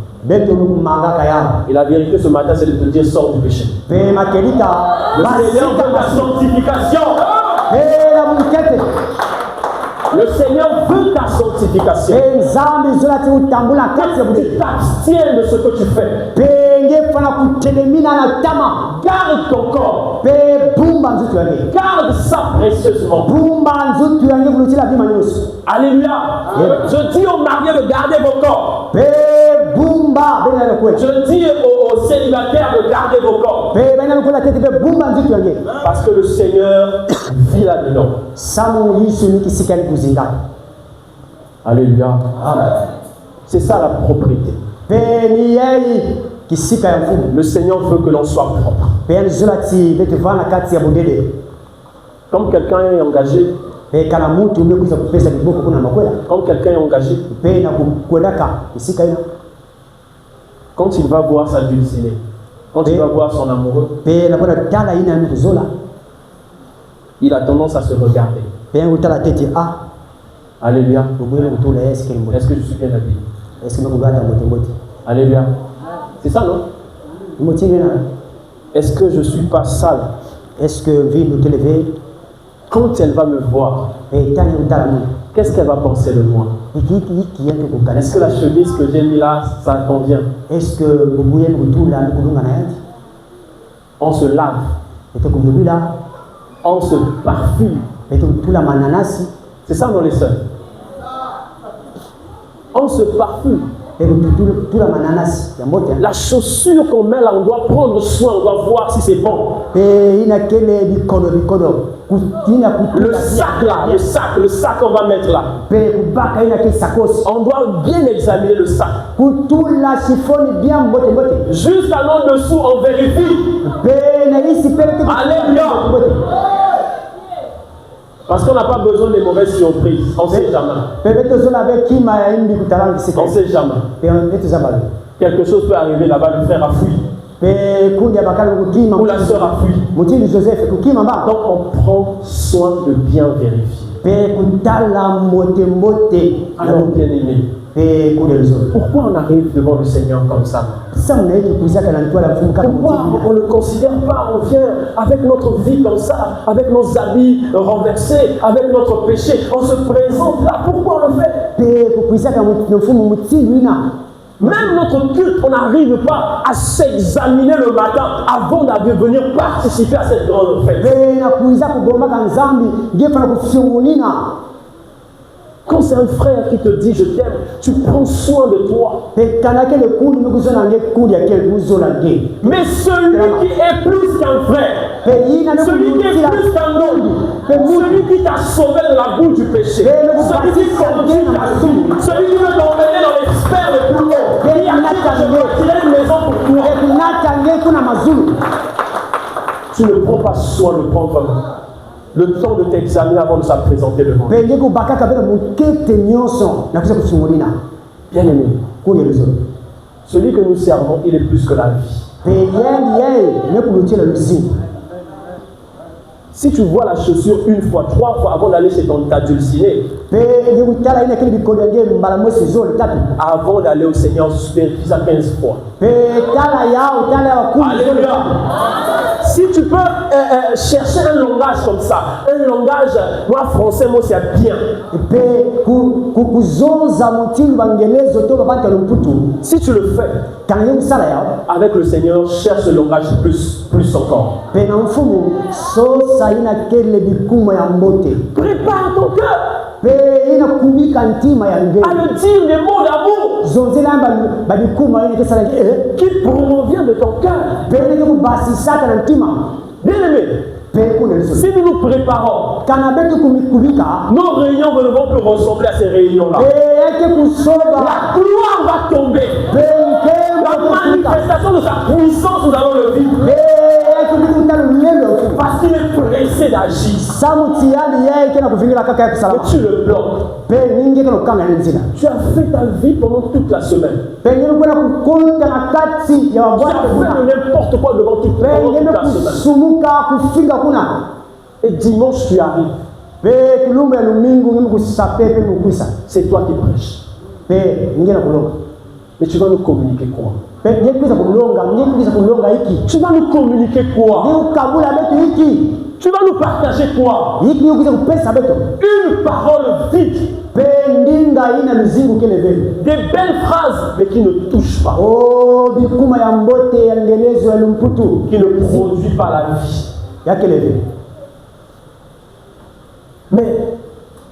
Et la vérité ce matin, c'est de te dire sors du péché. Le Seigneur veut ta sanctification. Le Seigneur veut ta sanctification. Tu t'abstiens de ce que tu fais. Garde ton corps. Garde ça précieusement. Alléluia. Je dis aux mariés de garder vos corps. Je dis aux célibataires de garder vos corps. Parce que le Seigneur vit là-dedans. Alléluia. C'est ça la propriété. Le Seigneur veut que l'on soit propre. Comme quelqu'un est engagé, quand il va voir sa dulcinée, quand il va voir son amoureux, il a tendance à se regarder. Alléluia. Est-ce que je suis bien habillé? Alléluia. C'est ça, non? Est-ce que je ne suis pas sale? Est-ce que quand elle va me voir, qu'est-ce qu'elle va penser de moi? Est-ce que la chemise que j'ai mis là, ça convient? Est-ce que on se lave, on se parfume. C'est ça dans les sœurs. On se parfume. La chaussure qu'on met là, on doit prendre soin, on doit voir si c'est bon. Le sac là, le sac qu'on va mettre là. On doit bien examiner le sac. Jusqu'à l'en dessous, on vérifie. Alléluia. Parce qu'on n'a pas besoin de mauvaises surprises. On ne sait jamais. On ne sait jamais. Quelque chose peut arriver là-bas, le frère a fui. Ou la sœur a fui. Donc on prend soin de bien vérifier. Alors bien aimé, pourquoi on arrive devant le Seigneur comme ça? Pourquoi on ne le considère pas? On vient avec notre vie comme ça, avec nos habits renversés, avec notre péché. On se présente là. Pourquoi on le fait? Même notre culte, on n'arrive pas à s'examiner le matin avant de venir participer à cette grande fête. Quand c'est un frère qui te dit je t'aime, tu prends soin de toi. Mais celui qui est plus qu'un frère, celui qui est plus qu'un homme, celui qui t'a sauvé de la boue du péché, celui qui conduit ta vie, celui qui veut t'emmener dans les sphères les plus hautes, qui a dit que je bâtirai une maison pour toi. Tu ne prends pas soin de prendre le temps de t'examiner avant de se présenter devant lui. Bien aimé, celui que nous servons, il est plus que la vie. Si tu vois la chaussure une fois, 3 fois avant d'aller chez ta dulcinée, Avant d'aller au Seigneur, je vérifie ça 15 fois. Alléluia. Si tu peux chercher un langage comme ça, un langage, moi français, moi c'est bien. Si tu le fais avec le Seigneur, cherche le langage plus encore. Prépare ton cœur à le dire des mots d'amour qui provient de ton cœur. Bien aimé, si nous nous préparons, nos réunions ne vont plus ressembler à ces réunions-là. La gloire va tomber. La manifestation de sa puissance, nous allons le vivre. Parce qu'il est pressé d'agir. Mais tu le bloques. Tu as fait ta vie pendant toute la semaine. Tu as fait n'importe quoi devant toute la semaine. Et dimanche, tu arrives. C'est toi qui prêches. Mais tu vas nous communiquer quoi? Tu vas nous communiquer quoi? Tu vas nous partager quoi? Une parole vide. Des belles phrases, mais qui ne touchent pas. Qui ne produisent pas la vie. Mais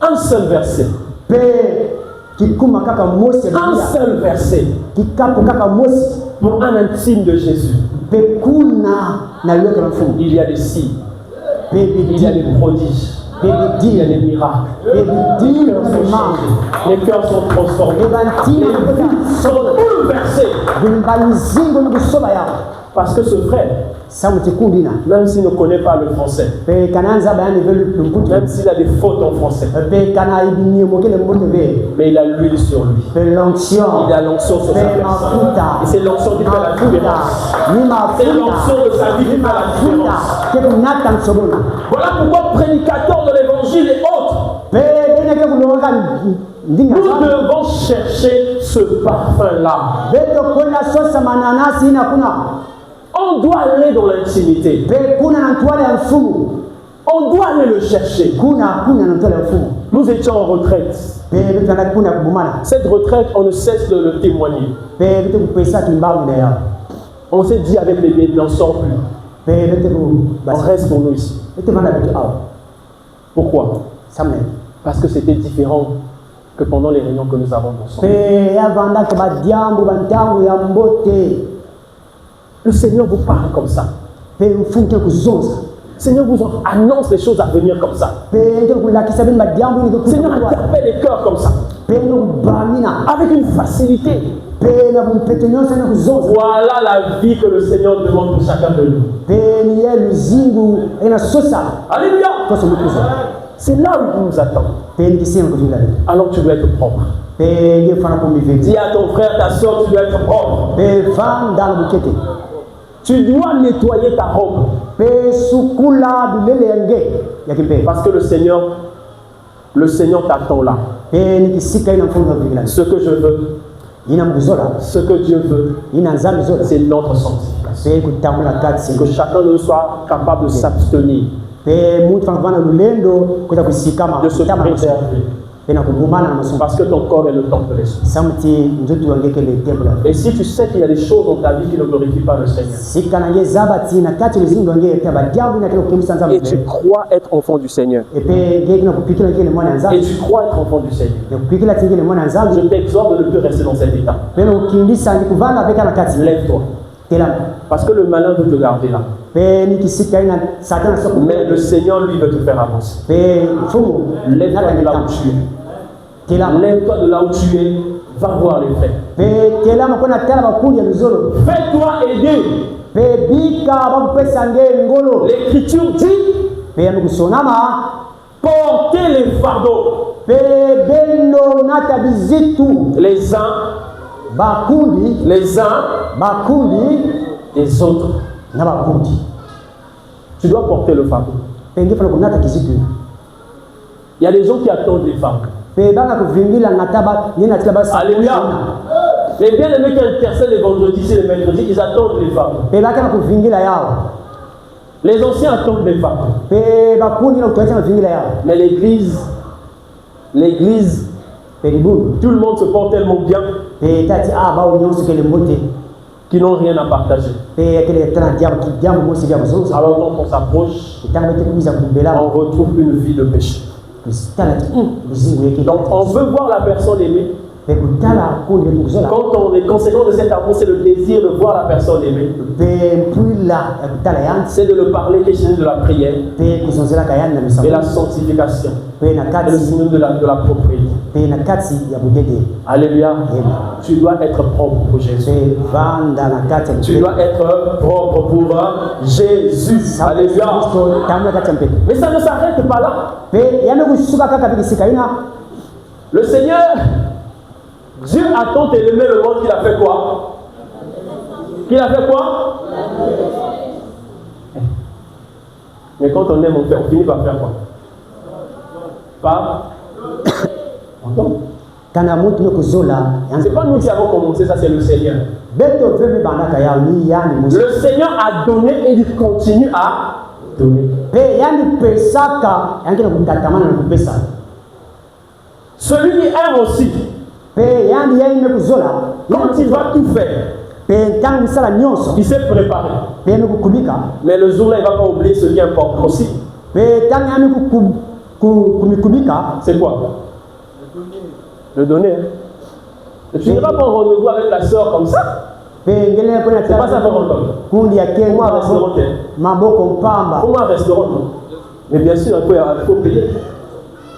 un seul verset. Un seul verset pour un intime de Jésus. Il y a des signes, il y a des prodiges, il y a des miracles. Les cœurs sont transformés, les vies sont bouleversées. Parce que ce frère, même s'il ne connaît pas le français, même s'il a des fautes en français, mais il a l'huile sur lui. Il a l'onction sur sa personne. Et c'est l'onction qui fait la différence. C'est l'onction de sa vie qui fait la différence. Voilà pourquoi prédicateur de l'évangile et autres, nous devons chercher ce parfum-là. On doit aller dans l'intimité. On doit aller le chercher. Nous étions en retraite. Cette retraite, on ne cesse de le témoigner. On s'est dit avec les bébés, n'en sort plus. On reste pour nous ici. Pourquoi? Parce que c'était différent que pendant les réunions que nous avons ensemble. Le Seigneur vous parle comme ça. Le Seigneur vous annonce les choses à venir comme ça. Le Seigneur interpelle les cœurs comme ça. Avec une facilité. Voilà la vie que le Seigneur demande pour chacun de nous. Alléluia. C'est là où il nous attend. Alors tu dois être propre. Dis à ton frère, ta soeur, tu dois être propre. Tu dois nettoyer ta robe. Parce que le Seigneur t'attend là. Ce que je veux, ce que Dieu veut, c'est notre sanctification. Que chacun de nous soit capable de s'abstenir, de se préserver. Parce que ton corps est le temple de l'Esprit. Et si tu sais qu'il y a des choses dans ta vie qui ne glorifient pas le Seigneur, et tu crois être enfant du Seigneur, et tu crois être enfant du Seigneur, je t'exhorte de ne plus rester dans cet état. Lève-toi. Parce que le malin veut te garder là. Mais le Seigneur, lui, veut te faire avancer. Lève-toi de là où tu es. Lève-toi de là où tu es. Va voir les faits. Fais-toi aider. L'Écriture dit portez les fardeaux. Les uns des autres. Tu dois porter le fardeau. Il y a des gens qui attendent les fardeaux. pe banga kuvingila nataba yena tika basa Alléluia. Les bien-aimés qui intercèdent les vendredis et les mercredis, ils attendent les femmes. pe baka kuvingila yao Les anciens attendent les femmes. pe bakundi na kuacha kuvingila yao Mais l'église, pe libu tout le monde se porte tellement bien pe tati ba nyonso kele mbote qu'ils n'ont rien à partager. pe kele tana diabo ki diabo mo si diabo so Alors quand on s'approche, tanga te kubiza kubela on retrouve une vie de péché. tala buzingu yake Donc on veut voir la personne aimée. pe kutala kundi wetu kuzola Quand on est conséquent de cet amour, c'est le désir de voir la personne aimée. pe puila kutala yansi C'est de le parler, qui est synonyme de la prière pe kuzonzela kayani na et misamo la sanctification. pe na C'est le kati synonyme de la propriété. pe na kati ya budede Alléluia. Tu dois être propre pour Jésus. pe vanda na kati ya Tu dois être propre pour Jésus. Alléluia. tamu kati ya mpete Mais ça ne s'arrête pas là. pe yame kusuka kaka bikisika ina Le Seigneur, Dieu a tant aimé le monde qu'il a fait quoi? Qu'il a fait quoi? Mais quand on aime, on finit par faire quoi? Par Encore. kana mutu ne kuzola C'est pas nous qui avons commencé, ça c'est le Seigneur. beto veme bandaka ya ni yani musu Le Seigneur a donné et il continue à donner. pe yani pesaka yangina kutatamana na kupesa Celui qui aime aussi, pe yani yeye me kuzola quand il va tout faire, pe tangu sala nyonso il s'est préparé. pe me kukumika Mais le jour-là, il ne va pas oublier ce qui importe aussi. pe tangu yame kukumika C'est quoi? Le donner. Hein. Et tu n'iras pas en rendez-vous avec la sœur comme ça. pe ngele ko na C'est pas ça qu'on entend. kundi ya kengo Comment un restaurant t'es? maboko mpamba Comment un restaurant non? Mais bien sûr, il faut payer.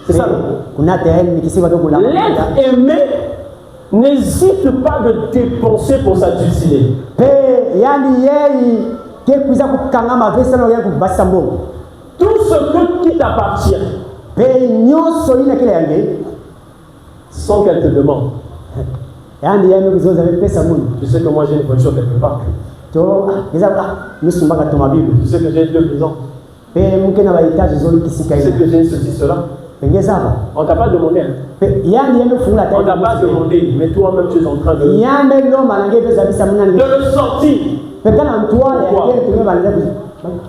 C'est ça. Non? kuna tayari nikisema tu kuna L'être aimé n'hésite pas de dépenser pour s'adultiner. pe yani yeye ke kuza kukangama vesa no yangu basa mbongo Tout ce qui t'appartient, pe nyonso ina kile yange sans qu'elle te demande. yani yeye kuzoza pesa mungu Tu sais que moi j'ai une voiture quelque part. to iza nusumbaka to mabibi Tu sais que j'ai 2 maisons. pe mke na bahitaji zoli kisika Tu sais ina que j'ai ceci, cela. pengeza hapa On t'a pas demandé. Hein. pe yani yeye fungula On t'a pas tayari demandé, mais toi-même tu es en train de yambe no malange pesa bisa munani le sortir. pe kana mtuale yake tume banza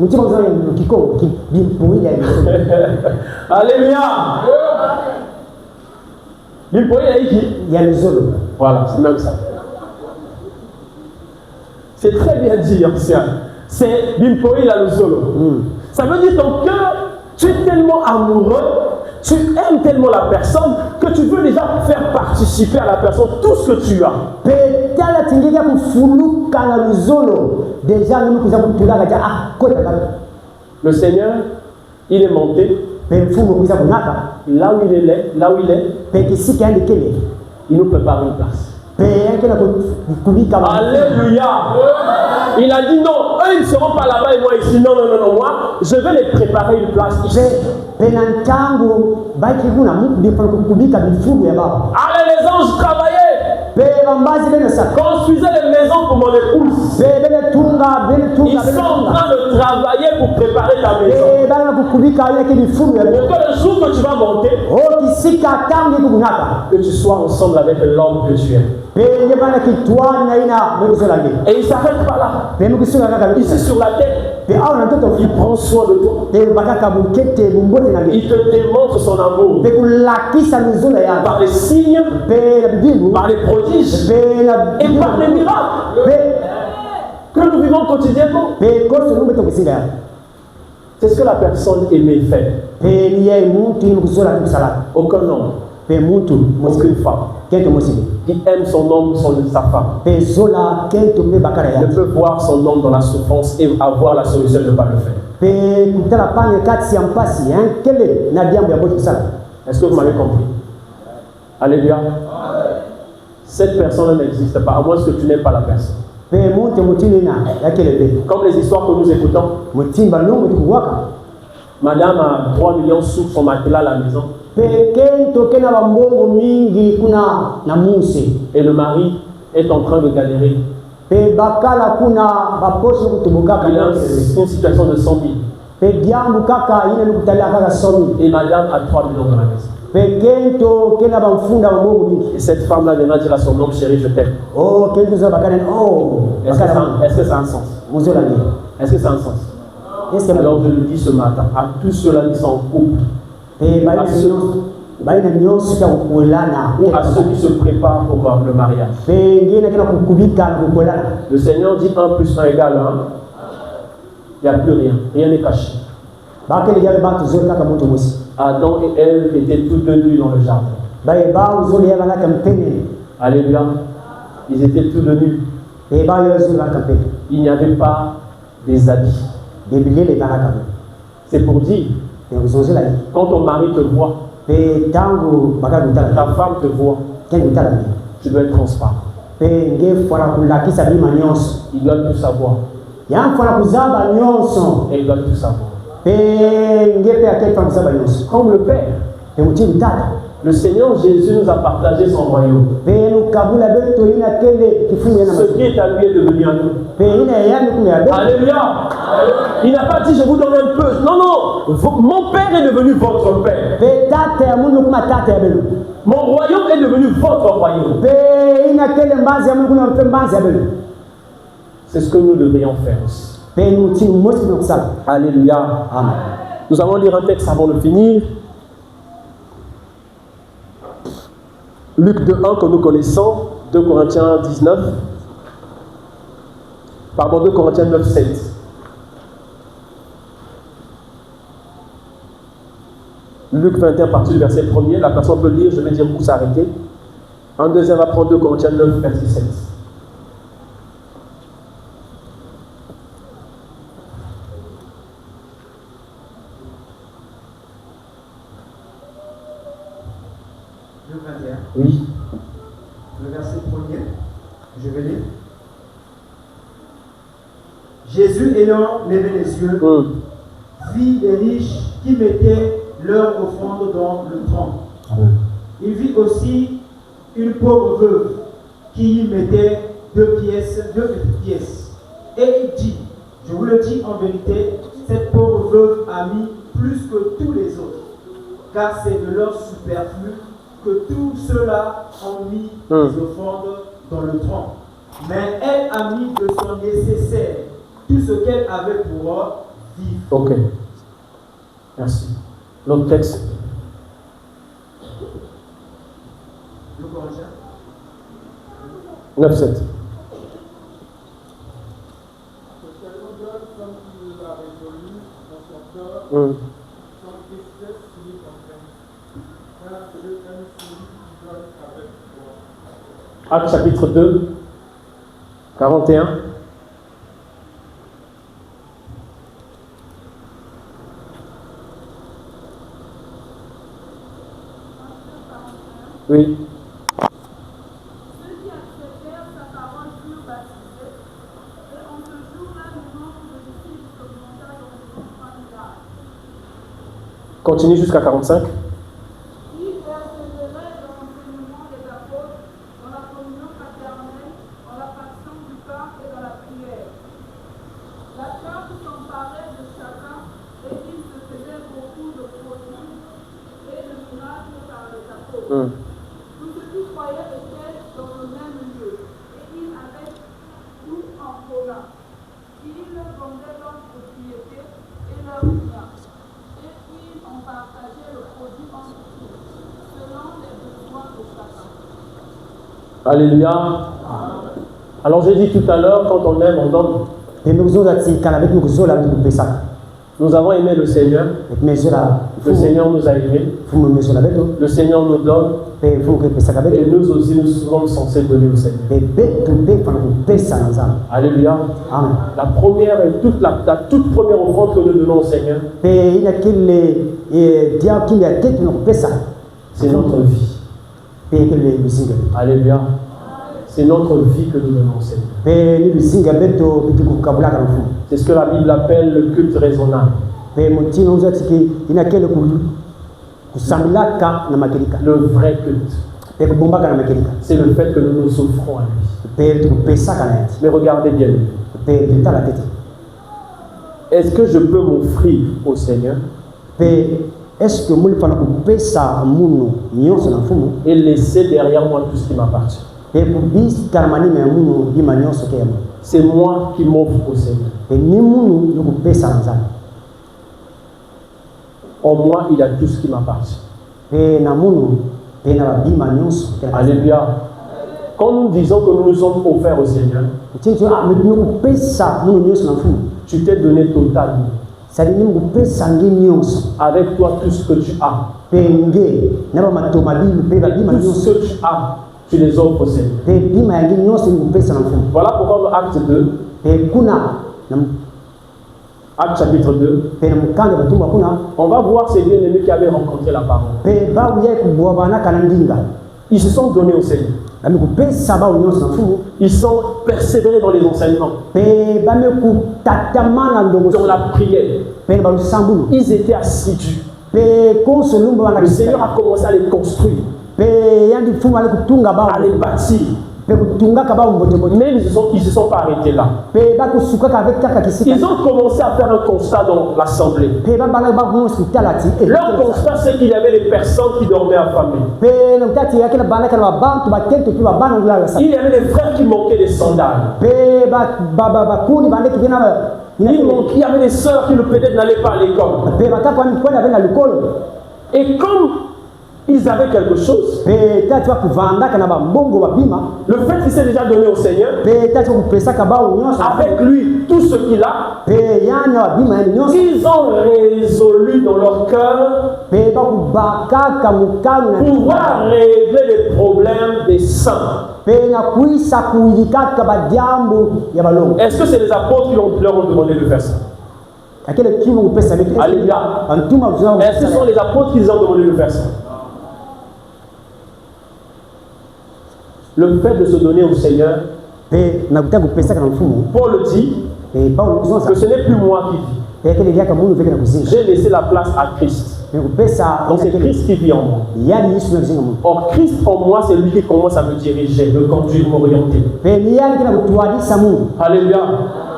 mtima kuzana kiko bimpuila Alléluia. L'impoyer est ici. ya luzolo Voilà, c'est même ça. C'est très bien dit, ancien. C'est l'impoyer la le solo. Ça veut dire ton cœur, tu es tellement amoureux, tu aimes tellement la personne que tu veux déjà faire participer à la personne tout ce que tu as. pe tala tingika kufuluka na luzolo deja nini kuza kutulaka ja kota kaka Le Seigneur, il est monté pe mfumo kuza kunaka là où il est, pe kisika yandi kele il nous prépare une place. pe yake na kubika Alléluia. Il a dit non, eux ils ne seront pas là-bas et moi ici. Non, moi, je vais les préparer une place ici. pe na ntango baki kuna ndipo kubika mifugo ya baba Allez les anges, travaillez. pe bambazi bene saka Construisez les maisons pour mon épouse. pe bene tunga Ils sont en train de travailler pour préparer ta maison. pe bana kukubika yake mifugo ya Pour baba que le jour que tu vas monter, o kisika tangi kunaka que tu sois ensemble avec l'homme que tu es. pe ye bana kitwani na ina mekuzolange Et il ne s'arrête pas là. pe mekusuka kaka Ici sur la terre, pe awa na mtoto il prend soin de toi. pe bakaka bukete bumbote nange Il te démontre son amour pe kulakisa luzolo ya par les signes, pe na bibilu par les prodiges pe na et par les miracles pe que nous vivons quotidiennement. pe koso lumbeto kusinga ya C'est ce que la personne aimée fait. pe ni ye muntu ni kuzola kusala Aucun homme, pe muntu aucune femme kento mosibe qui aime son homme, sa femme, pe zola kento pe bakara ya ne peut voir son homme dans la souffrance et avoir la solution de ne pas le faire. pe kutala panye kati ya mpasi kele na diambo ya bote kusala Est-ce que vous m'avez compris? Alléluia. Cette personne n'existe pas, à moins que tu n'aimes pas la personne. pe muntu mutini na yakele pe Comme les histoires que nous écoutons, mutimba nungu tukuwaka madame a 3 millions sous son matelas à la maison pe kento kena bambongo mingi kuna na muse et le mari est en train de galérer. pe bakala kuna baposo kutubukaka Il a une situation de 100 000 pe diambu kaka ine nikutala kaka somi et madame a 3 millions dans la maison. Pe kento kena bamfunda bamongo mingi. Et cette femme-là viendra dire à son homme, chéri, je t'aime. Oh, kento za bakana oh. Est-ce que ça a un sens? Muzola ni. Est-ce que ça a un sens? Est-ce que Alors je le dis ce matin à tous ceux-là qui sont en couple, pe baina nyonso ya kukolana ou à ceux qui se préparent pour le mariage. pe ngine kena kukubika kukolana. Le Seigneur dit 1 plus 1 égale 1. Il n'y a plus rien. Rien n'est caché. Bakele ya ba tuzo kaka moto mosi. Adam et Ève étaient tous deux nus dans le jardin. Bae ba uzo ya bana kampeni. Alléluia. Ils étaient tous deux nus. Pe ba yo uzo la kampeni. Il n'y avait pas des habits. Biblia le bana kampeni. C'est pour dire, Pe uzo la ni. quand ton mari te voit, Pe tangu baka gutala. ta femme te voit, Ken gutala ni. tu dois être transparent. Pe nge fora kulakisa bima nyonso. Ils doivent tout savoir. Ya fora kuzaba nyonso. Et ils doivent tout savoir. Pe nge pe akeli fora kuzaba nyonso. Comme le Père. Pe muti gutala. Le Seigneur Jésus nous a partagé son royaume. Pe nukabula beto ina kele kifungu yana Ce qui est à lui est devenu à nous. Pe ina yani kumya beto. Alléluia. Il n'a pas dit je vous donne un peu. Non, non. Mon Père est devenu votre Père. Pe tate ya mungu kuma tate ya belu. Mon royaume est devenu votre royaume. Pe ina kele mbazi ya mungu kuna pe mbazi ya belu. C'est ce que nous devrions faire aussi. Pe muti mosi kusala. Alléluia. Amen. Nous allons lire un texte avant de finir. Luc 2:1 que nous connaissons, 2 Corinthiens 19. Pardon, 2 Corinthiens 9:7. Luc 21, partie du verset 1er. La personne peut lire, je vais dire où s'arrêter. Un deuxième va prendre 2 Corinthiens 9, verset 7. Le 21. Oui. Le verset 1er, je vais lire. Jésus ayant levé les yeux, vit les riches qui mettaient leur offrande dans le tronc. Il vit aussi une pauvre veuve qui y mettait deux petites pièces. Et il dit, je vous le dis en vérité, cette pauvre veuve a mis plus que tous les autres, car c'est de leur superflu que tous ceux-là ont mis des offrandes dans le tronc. Mais elle a mis de son nécessaire tout ce qu'elle avait pour vivre. Ok. Merci. L'autre texte. Le Corinthien. 9:7. Actes chapitre 2, 41. Oui. Ceux qui acceptèrent sa parole furent baptisés, et en ce jour-là, le nombre de disciples augmenta d'environ 3000 âmes. Continue jusqu'à 45. Qui persévéraient dans l'enseignement des apôtres, dans la communion fraternelle, dans la fraction du pain et dans la prière. La crainte s'emparait de chacun, et il se faisait beaucoup de prodiges et de miracles par les apôtres. Tous ceux qui croyaient étaient dans le même lieu, et ils avaient tout en commun. Ils vendaient leurs propriétés et leurs biens, et ils en partageaient le produit entre eux, selon les besoins de chacun. Alléluia. Alors j'ai dit tout à l'heure, quand on aime, on donne. Nous avons aimé le Seigneur. Le Seigneur nous a aimés. Le Seigneur nous donne. Et nous aussi, nous sommes censés donner au Seigneur. Alléluia. Amen. La première et la toute première offrande que nous donnons au Seigneur, c'est notre vie. Alléluia. C'est notre vie que nous donnons au Seigneur. C'est ce que la Bible appelle le culte raisonnable. Le vrai culte. C'est le fait que nous nous offrons à lui. Mais regardez bien. Est-ce que je peux m'offrir au Seigneur est-ce que moi fana kupesa munu nyonso na mfumu et laisser derrière moi tout ce qui m'appartient. et kubisi karamani me munu bima nyonso ke mo C'est moi qui m'offre au Seigneur. et ni munu yo kupesa na nzambe En moi, il y a tout ce qui m'appartient. pe na munu pe na bima nyonso ke na Alléluia. Quand nous disons que nous nous sommes offerts au Seigneur, tinto me kupesa munu nyonso na mfumu tu t'es donné totalement. ça dit ni kupesa ngi nyonso Avec toi, tout ce que tu as. pe nge na ba matoma bimu pe ba bima Tout ce nyonso que tu as, tu les offres au Seigneur. pe bima ya ngi nyonso ni kupesa na mfumu Voilà pourquoi dans Acte 2, pe kuna na Acte chapitre 2, pe na mukanga batumba kuna on va voir ces bien-aimés qui avaient rencontré la parole. pe ba uye kubwa bana kana ndinga Ils se sont donnés au Seigneur. na kupesa ba nyonso na mfumu Ils sont persévérés dans les enseignements, pe ba me kutatamana ndongo dans la prière. pe ba lusambulu Ils étaient assidus. pe konsolumba bana Le Seigneur a commencé à les construire, pe yandi mfumu ale kutunga ba à les bâtir. pe kutunga ka ba mbotembo Mais ils se sont pas arrêtés là. pe ba kusuka ka avec kaka kisika Ils ont commencé à faire un constat dans l'assemblée. pe ba bana ba mo hospitality Leur constat, c'est qu'il y avait des personnes qui dormaient affamées. pe no tati yakela bana kana bantu batento tu bana ngula sa Il y avait des frères qui manquaient des sandales. pe ba kuni bande tu bina Il y avait des sœurs qui peut-être n'allaient pas à l'école. pe bataka ni kwenda bena lukolo Et comme ils avaient quelque chose, pe tati wa kuvanda kana ba mbongo ba bima le fait qu'il s'est déjà donné au Seigneur, pe tati ku pesa ka ba nyonso avec lui, tout ce qu'il a, pe yana wa bima nyonso ils ont résolu dans leur cœur pe ba kubaka ka mukanu na pouvoir régler les problèmes des saints. pe na kuisa kuyika ka ba jambo ya balongo Est-ce que c'est les apôtres qui leur ont demandé de faire ça? akele kimu kupesa avec Alléluia. antuma uzao Est-ce que ce sont les apôtres qui leur ont demandé de faire ça? Le fait de se donner au Seigneur, pe na kutaka kupesa kana mfumo Paul dit pe Paulo que kuzonza ce n'est plus moi qui vis. pe akele yaka mungu veke na kuzinga J'ai laissé la place à Christ. pe kupesa Donc c'est Christ qui vit en moi. yani Yesu na kuzinga mungu Or, Christ en moi, c'est lui qui commence à me diriger, me conduire, m'orienter. pe ni yani kina kutuadisa mungu Alléluia.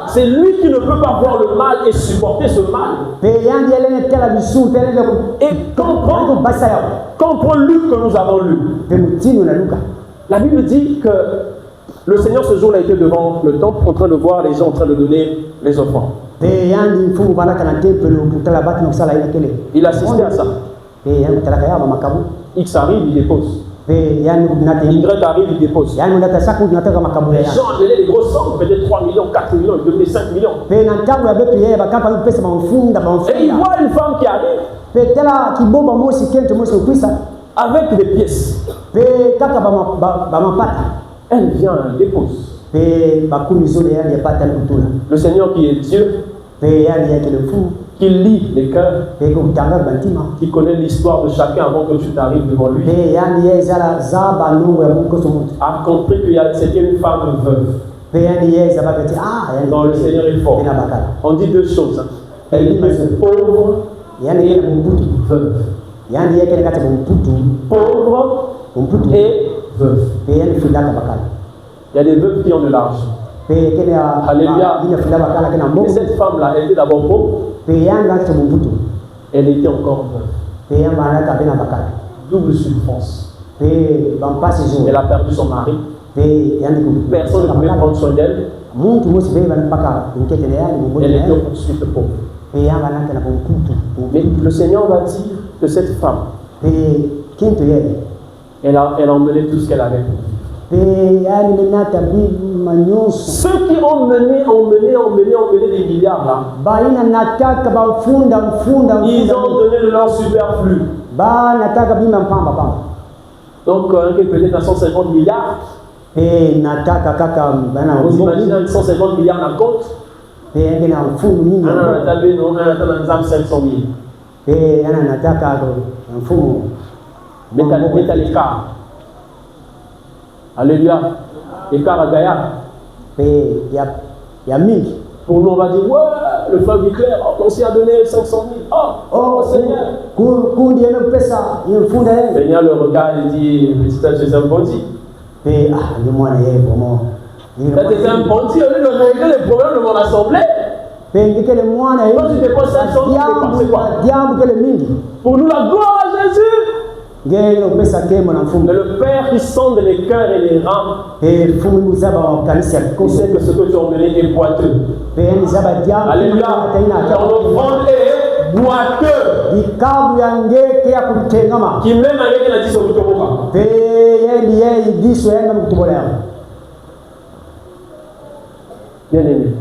C'est lui qui ne peut pas voir le mal et supporter ce mal. pe yani elene tela bisu pe elene Et comprends, basa yao comprends Luc que nous avons lu. pe mutino na luka La Bible dit que le Seigneur ce jour-là était devant le temple en train de voir les gens en train de donner les offrandes. pe yani mfumu bana kana tempelo kutala batu na kusala ina kele Il assistait à ça. pe yani kutala ya makabu X arrive, il dépose. pe yani kunate Y arrive, il dépose. yani unata saku tunataka makabu Les ya gens donnaient des grosses sommes, peut-être 3 millions, 4 millions, ils devenaient 5 millions. pe na ntango ya betu yeye bakapa pesa bamfunda Et il voit une femme qui arrive pe tela kibomba mosi kento mosi ukwisa avec des pièces. pe kaka bamapata Elle vient, elle dépose. pe bakumi zole yani yapata kutula Le Seigneur qui est Dieu, pe yani yake le fou qui lit les cœurs, pe kutanga bantima qui connaît l'histoire de chacun avant que tu t'arrives devant lui, pe yani yeye zala zaba nungu ya Mungu somuntu a compris que c'était une femme veuve. pe yani yeye zaba peti yani Non, le Seigneur est fort. pe na bakala On dit deux choses. Hein. Elle était pauvre yani yeye mumputu veuve. yani yeye kati mumputu Pauvre mumputu et veuve. pe yani fundaka bakala Il y a des veuves qui ont de l'argent. pe kene ya Alléluia. ina funda bakala kena Mais mbongo cette femme-là, elle était d'abord pauvre, pe yani ngati mumputu elle était encore veuve. pe yani banaka pe na bakala Double souffrance. pe bampasi zo Elle a perdu son mari. pe yani Personne ne pouvait prendre soin d'elle. muntu mosi pe bana mpaka nketele yani mumputu Elle était ensuite pauvre. pe yani banaka na mumputu Mais le Seigneur va dire que cette femme, pe kintu yeye elle a emmené tout ce qu'elle avait pour vivre. pe yani menata bima nyonso Ceux qui ont mené des milliards là, baina nataka bafunda ils ont donné de leur superflu. ba nataka bima mpamba pamba Donc, qui peut-être à 150 milliards, pe nataka kaka bana vous imaginez 150 milliards dans le compte, pe ngena mfumu mingi on a tapé, on a tapé 500 000. pe yana nataka mfumu Mettez l'écart. Alléluia. Écart à Gaïa. pe ya mingi Pour nous, on va dire, ouais, le frère Viclair, on s'y a donné 500 000. Oh, Seigneur. kundi yene pesa yemfunda yeye Seigneur le regarde et dit, petit à c'est un bandit. pe ndi mwana yeye bomo Ça, c'est un bandit, au lieu de régler les problèmes de mon assemblée. pengekele mwana Quand tu dépenses 500, tu dépenses quoi? diambukele mingi Pour nous, la gloire à Jésus. ngeke upesa kemo na Mais mfumu le Père qui sonde les cœurs et les reins, mfumu muzaba wa kanisa ya il koso sait que ce que tu as emmené est boiteux. muzaba diambu Alléluia. Ton offrande est boiteux. ikabu ya ngeke ya kutengama Qui même avec la dit sur le toboka. yendi yeyi diso yenda mkutubolea Bien aimé.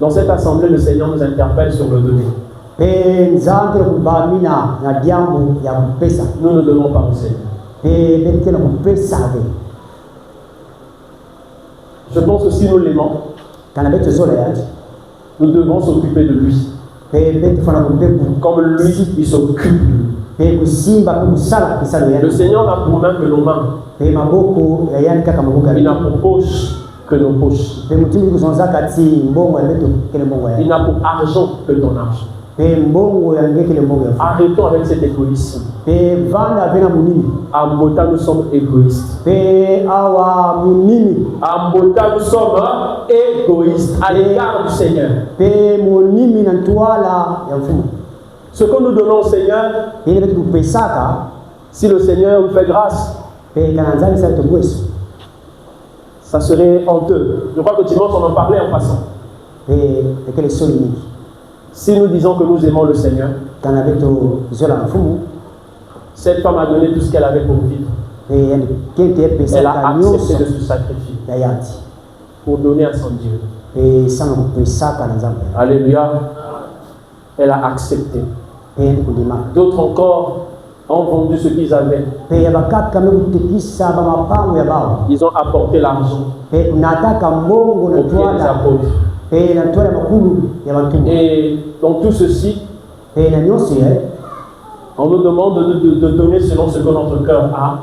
Dans cette assemblée, le Seigneur nous interpelle sur le donner. nzambile kubamina na diambu ya kupesa Nous ne donnons pas au Seigneur. betikela kupesa be Je pense que si nous l'aimons, kana betu zola yati nous devons s'occuper de lui. betifana kupeku Comme lui, il s'occupe de nous. kusimba kusala kisalo Le yani Seigneur n'a pour main que nos mains. maboko ya yani kaka maboko Il n'a pour poche que nos poches. mutimi kuzonza kati mbongo ya betu kele mbongo ya Il n'a pour argent que ton argent. mbongo ya ngekele mbongo ya Arrêtons avec cet égoïsme. vanda bena munini À Mbota, nous sommes égoïstes. awa munini À Mbota, nous sommes égoïstes à l'égard du Seigneur. munimi na ntwala ya mfumu Ce que nous donnons au Seigneur, ile betu kupesaka si le Seigneur vous fait grâce, kana nzambi sa tobweso ça serait honteux. Je crois que dimanche, on en parlait en passant. ekele soli mingi Si nous disons que nous aimons le Seigneur, kana betu zola mfumu cette femme a donné tout ce qu'elle avait pour vivre. yani kente Elle epesaka a accepté nyonso de se sacrifier ya yati pour donner à son Dieu. sana kupesaka na nzambe Alléluia. Elle a accepté. yani kudimaka D'autres encore ont vendu ce qu'ils avaient. bakaka mekutekisa bamapango ya bao Ils ont apporté l'argent. kunataka mbongo na Au pied des twala apôtres. na twala makulu ya bantumu Et dans tout ceci, na nyonso on nous demande de donner selon ce que notre cœur a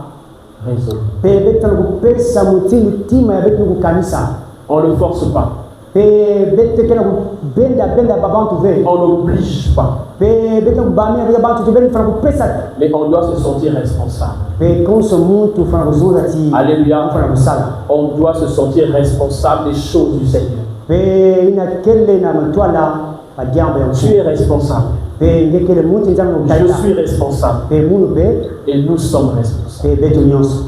raison. betala kupesa mutima ya betu kukanisa On ne force pas. betekela kubenda babantu ve On n'oblige pas. beta kubamia vya bantu tubeni fana kupesa Mais on doit se sentir responsable. konso muntu fana kuzuza ti Alléluia. fana kusala On doit se sentir responsable des choses du Seigneur. ina kele na mtwala ajambo ya Tu es responsable. ngekele muntu nzango Je suis responsable. munu Et nous sommes responsables. betu nyonso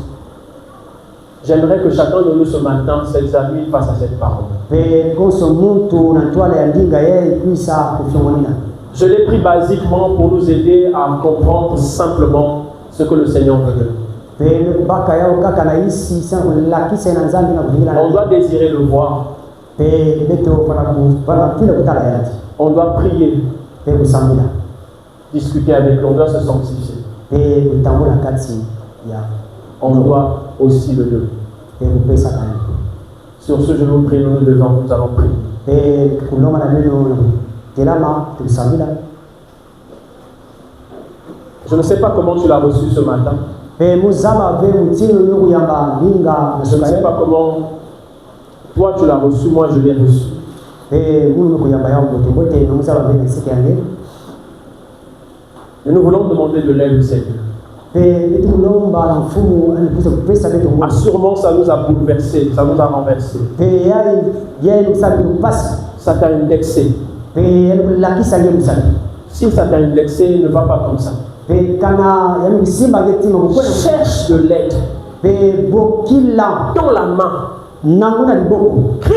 J'aimerais que chacun de nous ce matin s'examine face à cette parole. konso muntu na twala ya ndinga yeye kuisa kufyongonina Je l'ai pris basiquement pour nous aider à comprendre simplement ce que le Seigneur veut de nous. baka yao kaka na isi sana lakisa na nzambi na kuvingira On doit désirer le voir. beto fana kile kutala yati On doit prier, kusambila discuter avec lui. On doit se sanctifier. kutambula kati ya On doit aussi le donner. kupesa kani Sur ce, je vous prie, nous allons prier. kuloma na neno kelama tukusambila Je ne sais pas comment tu l'as reçu ce matin. muzaba ve mutino yokuyamba ndinga Je ne sais pas comment toi tu l'as reçu, moi je l'ai reçu. munu kuyamba yao botombote no muzaba ve nasike yange Et nous voulons demander de l'aide au Seigneur. betukulomba na mfumu anikuza kupesa betu Ah, sûrement ça nous a bouleversés, ça nous a renversés. yai musabi kupasa Ça t'a indexé. lakisa ye musabi Si ça t'a indexé, ne va pas comme ça. kana yani kusimba getima kukwena Cherche de l'aide. bokila Dans la main. nanguna liboko Crie.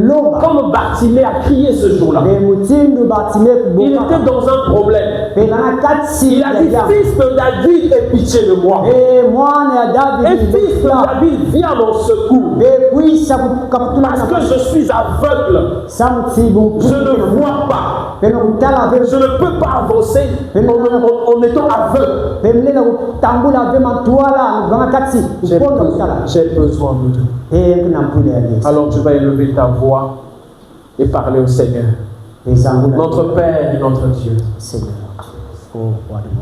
loba Comme Bartimée a crié ce jour-là. mutindu batime Il était dans un problème. kana kati Il a dit, fils de David, aie pitié de moi. mwana ya Et David fils de David, viens à mon secours. kuisha kukaputula Parce que je suis aveugle. samtibu Je ne vois pas. peno kutala Je ne peux pas avancer en étant aveugle. pemlela kutambula ve matwala ngana kati uponda kutala J'ai besoin de Dieu. kuna mpule ya Yesu Alors tu vas élever ta voix et parler au Seigneur. Notre Père et notre Dieu. Seigneur.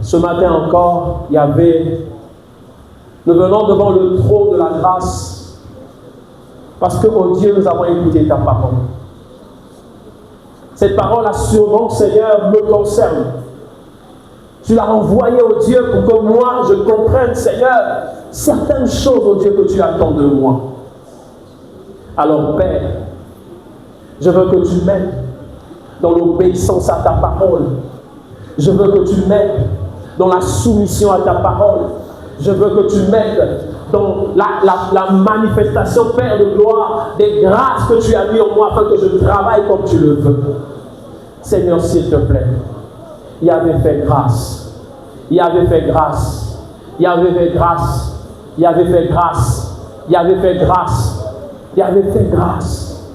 Ce matin encore, il y avait... Nous venons devant le trône de la grâce parce que, oh Dieu, nous avons écouté ta parole. Cette parole, assurément, Seigneur, me concerne. Tu l'as envoyée, oh Dieu, pour que moi, je comprenne, Seigneur, certaines choses, oh Dieu, que tu attends de moi. Alors, Père, Je veux que tu m'aides dans l'obéissance à ta parole. Je veux que tu m'aides dans la soumission à ta parole. Je veux que tu m'aides dans la manifestation, Père de gloire, des grâces que tu as mis en moi afin que je travaille comme tu le veux. Seigneur, s'il te plaît, il avait fait grâce. Il avait fait grâce. Il avait fait grâce. Il avait fait grâce. Il avait fait grâce. Il avait fait grâce.